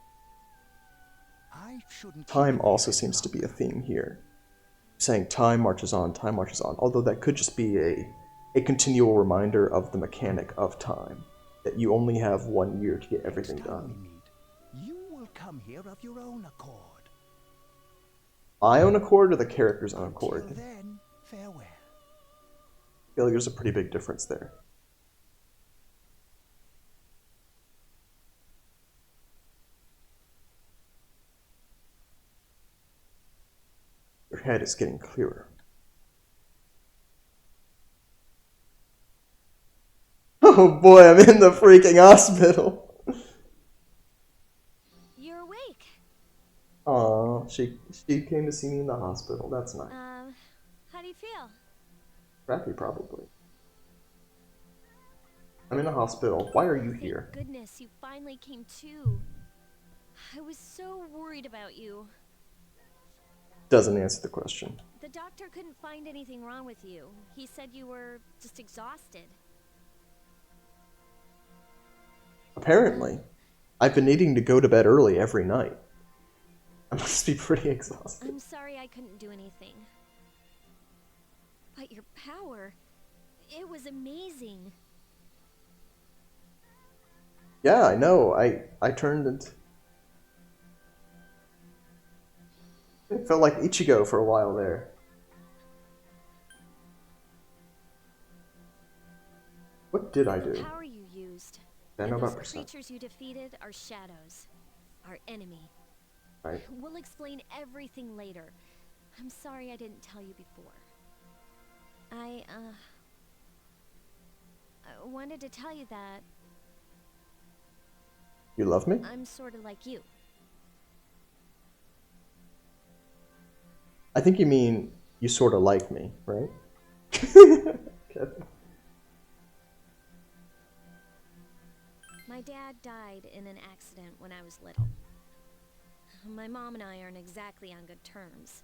I shouldn't. Time also seems to be a theme here. Saying time marches on, although that could just be a continual reminder of the mechanic of time, that you only have 1 year to get everything done. You will come here of your own accord. My own accord or the character's own accord? Until then, farewell. I feel like there's a pretty big difference there. Your head is getting clearer. Oh boy, I'm in the freaking hospital. You're awake. Aw, she came to see me in the hospital. That's nice. How do you feel? Crappy, probably. I'm in a hospital. Why are you here? Thank goodness you finally came to. I was so worried about you. Doesn't answer the question. The doctor couldn't find anything wrong with you. He said you were just exhausted. Apparently. I've been needing to go to bed early every night. I must be pretty exhausted. I'm sorry I couldn't do anything. But your power, it was amazing. Yeah, I know. I turned into... It felt like Ichigo for a while there. What did I do? The power you used. I know And about those percent. creatures you defeated are shadows. Our enemy. Right. We'll explain everything later. I'm sorry I didn't tell you before. I wanted to tell you that You love me? I'm sort of like you. I think you mean you sort of like me, right? Okay. My dad died in an accident when I was little. My mom and I aren't exactly on good terms.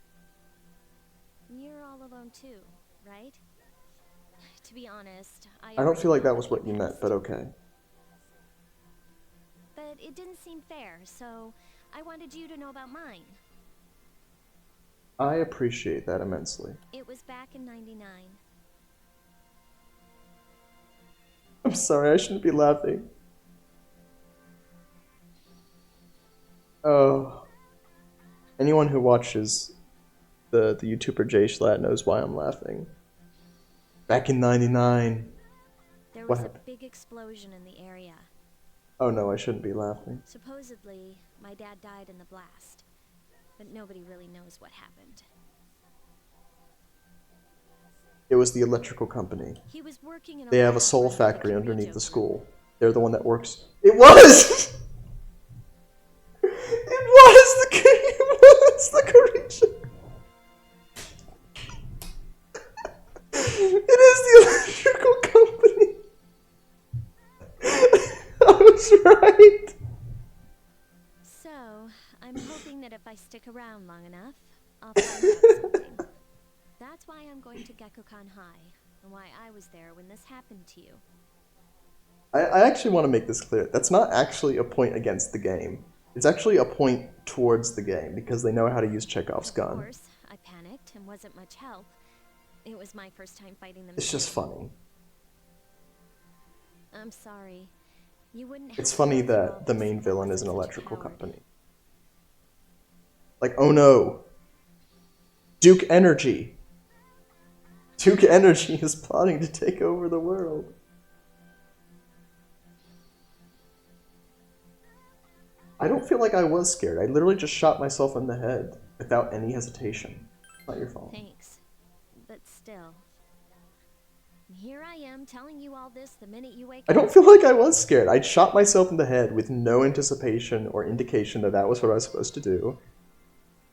You're all alone too, right? To be honest, I don't feel like that was what you meant, but okay. But it didn't seem fair, so I wanted you to know about mine. I appreciate that immensely. It was back in '99. I'm sorry, I shouldn't be laughing. Oh. Anyone who watches the YouTuber Jay Schlatt knows why I'm laughing. Back in '99. There What was a happened? big explosion in the area. Oh no, I shouldn't be laughing. Supposedly, my dad died in the blast, but nobody really knows what happened. It was the electrical company. He was working in a They have a lab soul run by the factory underneath Kirijo the group. school. They're the one that works. It was! It was the Kirijo. It is the electrical company. I was right. So, I'm hoping that if I stick around long enough, I'll find out something. That's why I'm going to Gekkokan High, and why I was there when this happened to you. I actually want to make this clear. That's not actually a point against the game. It's actually a point towards the game, because they know how to use Chekhov's Of gun. course, I panicked and wasn't much help. It was my first time fighting them. It's just funny. I'm sorry. You wouldn't It's have to funny go through all that the this main if I villain is an wasn't such a electrical coward. company. Like, oh no. Duke Energy. Duke Energy is plotting to take over the world. I don't feel like I was scared. I literally just shot myself in the head without any hesitation. Not your fault. Thanks. But still. Here I am telling you all this the minute you wake I up. don't feel like I was scared. I shot myself in the head with no anticipation or indication that that was what I was supposed to do.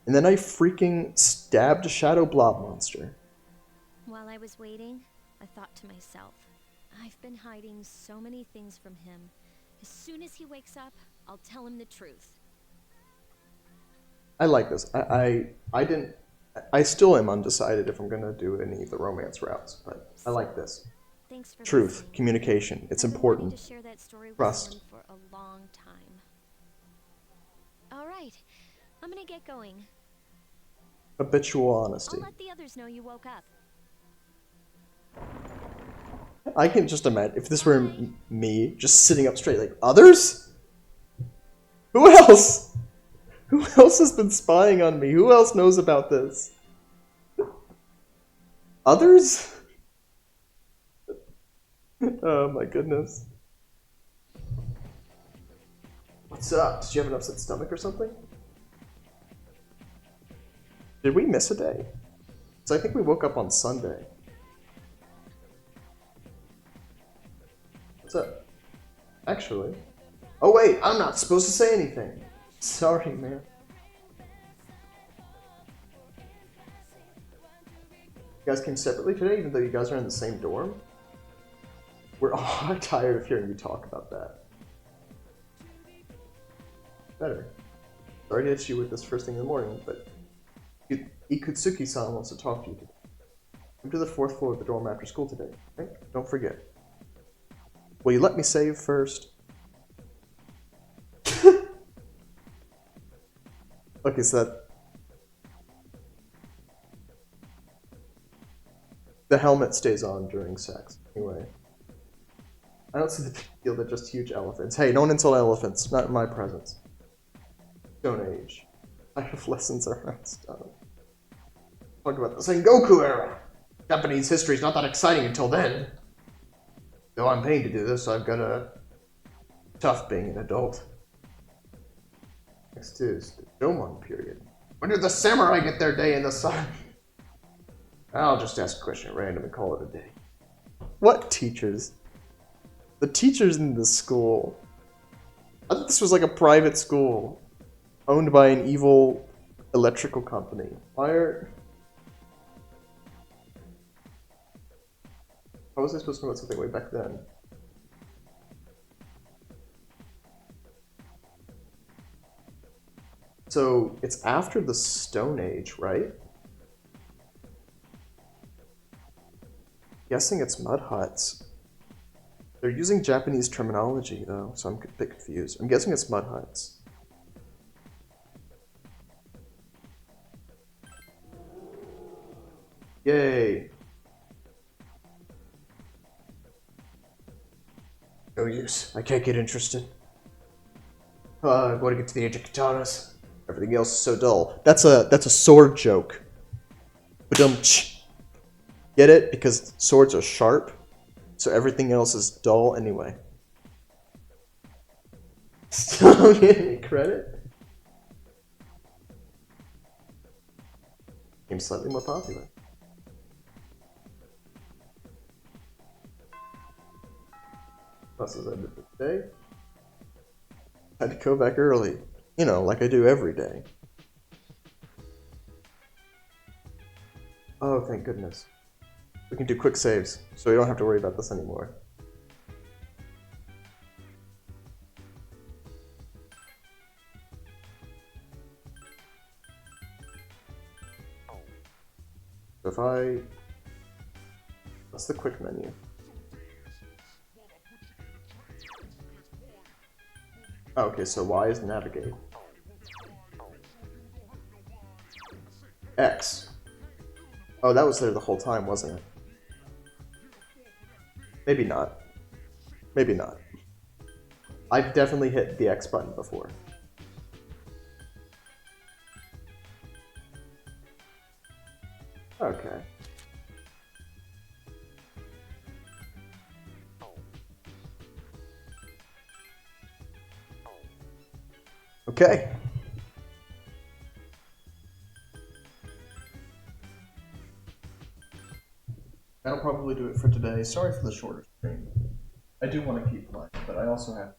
And then I freaking stabbed a shadow blob monster. While I was waiting, I thought to myself, I've been hiding so many things from him. As soon as he wakes up, I'll tell him the truth. I like this. I still am undecided if I'm gonna do any of the romance routes, but I like this. Thanks for Truth, listening. communication, it's I've been wanting important. to share that story with Trust. someone for a long time. All right, I'm gonna get going. Habitual honesty. I'll let the others know you woke up. I can just imagine if this were me just sitting up straight, like, others? Who else? Who else has been spying on me? Who else knows about this? Others? Oh my goodness. What's up? Did you have an upset stomach or something? Did we miss a day? So I think we woke up on Sunday. What's up? Actually. Oh wait, I'm not supposed to say anything. Sorry, man. You guys came separately today, even though you guys are in the same dorm? We're all tired of hearing you talk about that. Better. Sorry to hit you with this first thing in the morning, but Ikutsuki-san wants to talk to you today. Come to the 4th floor of the dorm after school today, okay? Don't forget. Will you let me save first? Okay, so the helmet stays on during sex. Anyway. I don't see the big deal, they're just huge elephants. Hey, don't insult elephants, not in my presence. Stone Age. I have lessons around stone. Talk about the Sengoku era. Japanese history's not that exciting until then. Though I'm paying to do this, I've got a tough being an adult. Next is the Jomon period. When did the samurai get their day in the sun? I'll just ask a question at random and call it a day. What teachers? The teachers in this school. I thought this was like a private school owned by an evil electrical company. How was I supposed to know about something way back then? So it's after the Stone Age, right? Guessing it's mud huts. They're using Japanese terminology though, so I'm a bit confused. I'm guessing it's mud huts. Yay! No use. I can't get interested. I'm going to get to the age of katanas. Everything else is so dull. That's a sword joke. Ba-dum-tsh. Get it? Because swords are sharp, so everything else is dull anyway. Still don't get any credit? Became slightly more popular. Classes ended for today. Had to go back early. You know, like I do every day. Oh, thank goodness. We can do quick saves, so we don't have to worry about this anymore. So if I... What's the quick menu? Oh, okay, so Y is navigate. X. Oh, that was there the whole time, wasn't it? Maybe not. Maybe not. I've definitely hit the X button before. Okay. Okay. That'll probably do it for today. Sorry for the shorter stream. I do want to keep playing, but I also have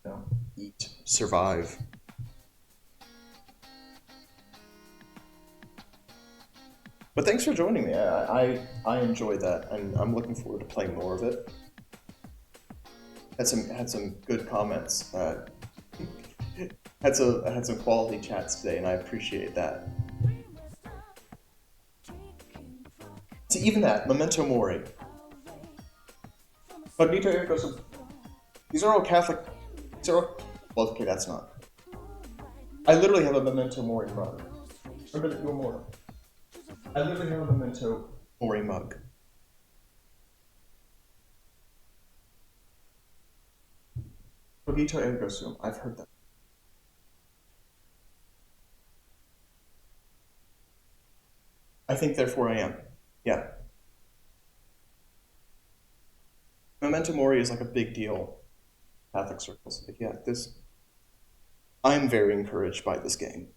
to, eat, survive. But thanks for joining me. I enjoyed that, and I'm looking forward to playing more of it. Had some good comments. Had some quality chats today, and I appreciate that. See, even that, Memento Mori. Magnito Ergo, these are all Catholic. These are all, well, okay, that's not. I literally have a Memento Mori mug. Remember that you're mortal. I literally have a Memento Mori mug. Cogito ergo sum. I've heard that. I think therefore I am. Yeah. Memento Mori is like a big deal in Catholic circles. Like, yeah, I'm very encouraged by this game.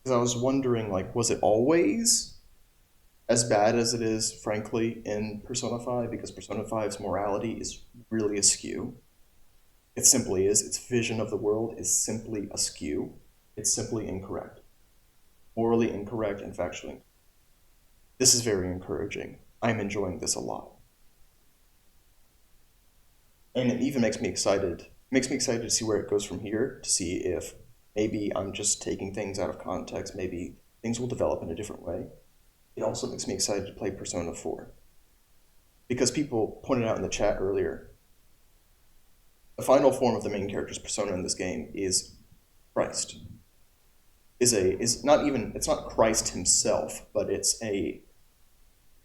Because I was wondering, like, was it always as bad as it is, frankly, in Persona 5? Because Persona 5's morality is really askew. It simply is. Its vision of the world is simply askew. It's simply incorrect. Morally incorrect and factually. This is very encouraging. I'm enjoying this a lot. And it even makes me excited makes me excited to see where it goes from here, to see if maybe I'm just taking things out of context, maybe things will develop in a different way. It also makes me excited to play Persona 4. Because people pointed out in the chat earlier, the final form of the main character's persona in this game is Christ. It's not Christ himself, but it's a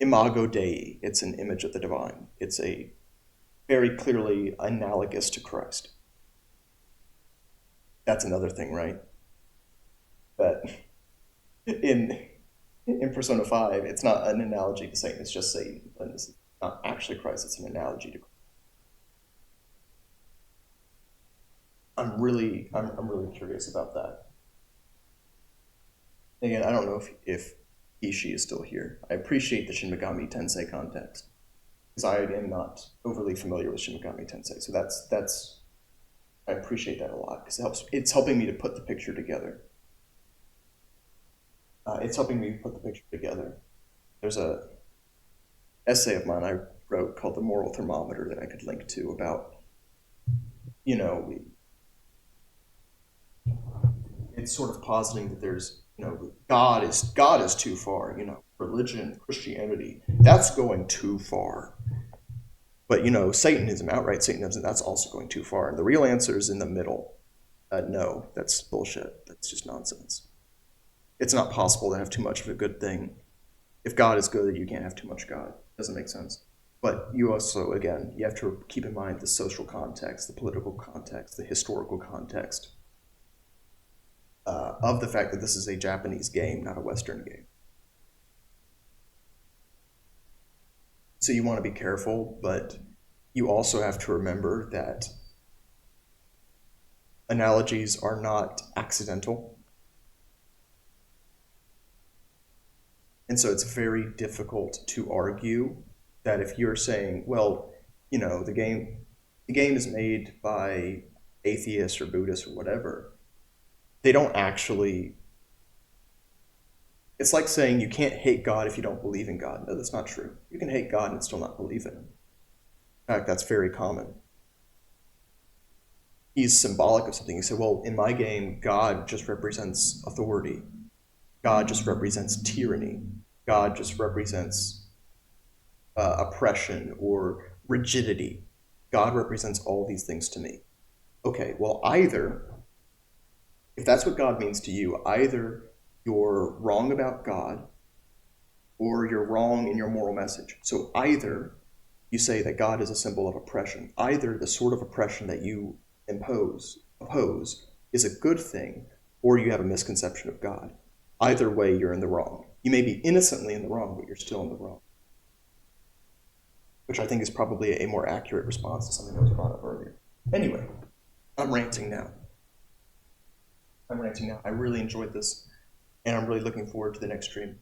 imago Dei. It's an image of the divine. It's a very clearly analogous to Christ. That's another thing, right? But in Persona 5, it's not an analogy to Satan, it's just Satan. And it's not actually Christ, it's an analogy to Christ. I'm really curious about that. Again, I don't know if she is still here. I appreciate the Shin Megami Tensei context, because I am not overly familiar with Shin Megami Tensei. So that's I appreciate that a lot, because it's helping me to put the picture together. There's a essay of mine I wrote called The Moral Thermometer that I could link to about, it's sort of positing that there's, God is too far, religion, Christianity, that's going too far. But, Satanism, outright Satanism, that's also going too far. And the real answer is in the middle. No, that's bullshit. That's just nonsense. It's not possible to have too much of a good thing. If God is good, you can't have too much God. Doesn't make sense. But you also, again, you have to keep in mind the social context, the political context, the historical context of the fact that this is a Japanese game, not a Western game. So you want to be careful, but you also have to remember that analogies are not accidental. And so it's very difficult to argue that if you're saying, well, the game is made by atheists or Buddhists or whatever, they don't actually, it's like saying you can't hate God if you don't believe in God. No, that's not true. You can hate God and still not believe in him. In fact, that's very common. He's symbolic of something. You say, well, in my game, God just represents authority. God just represents tyranny. God just represents oppression or rigidity. God represents all these things to me. Okay, well, either, if that's what God means to you, either you're wrong about God or you're wrong in your moral message. So either you say that God is a symbol of oppression, either the sort of oppression that you oppose is a good thing, or you have a misconception of God. Either way, you're in the wrong. You may be innocently in the wrong, but you're still in the wrong. Which I think is probably a more accurate response to something that was brought up earlier. Anyway, I'm ranting now. I really enjoyed this, and I'm really looking forward to the next stream.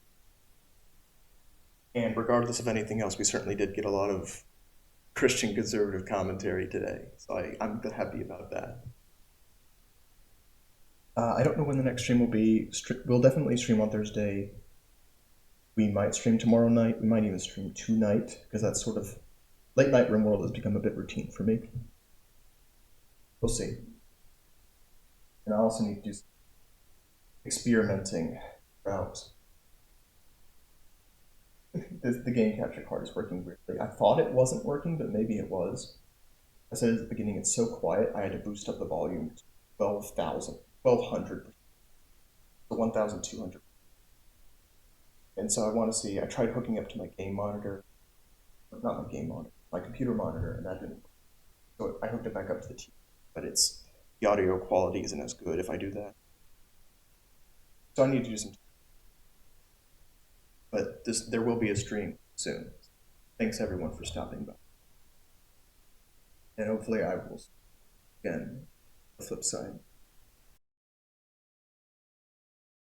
And regardless of anything else, we certainly did get a lot of Christian conservative commentary today, so I'm happy about that. I don't know when the next stream will be. We'll definitely stream on Thursday. We might stream tomorrow night. We might even stream tonight, because that's sort of late night RimWorld has become a bit routine for me. We'll see. And I also need to do some experimenting around. The game capture card is working weirdly. I thought it wasn't working, but maybe it was. I said at the beginning, it's so quiet, I had to boost up the volume to 1,200, to 1,200. And so I want to see, I tried hooking up to my game monitor, not my game monitor, my computer monitor, and that didn't work. So I hooked it back up to the TV, but the audio quality isn't as good if I do that. So I need to do some. But there will be a stream soon. Thanks everyone for stopping by. And hopefully I will, again, the flip side.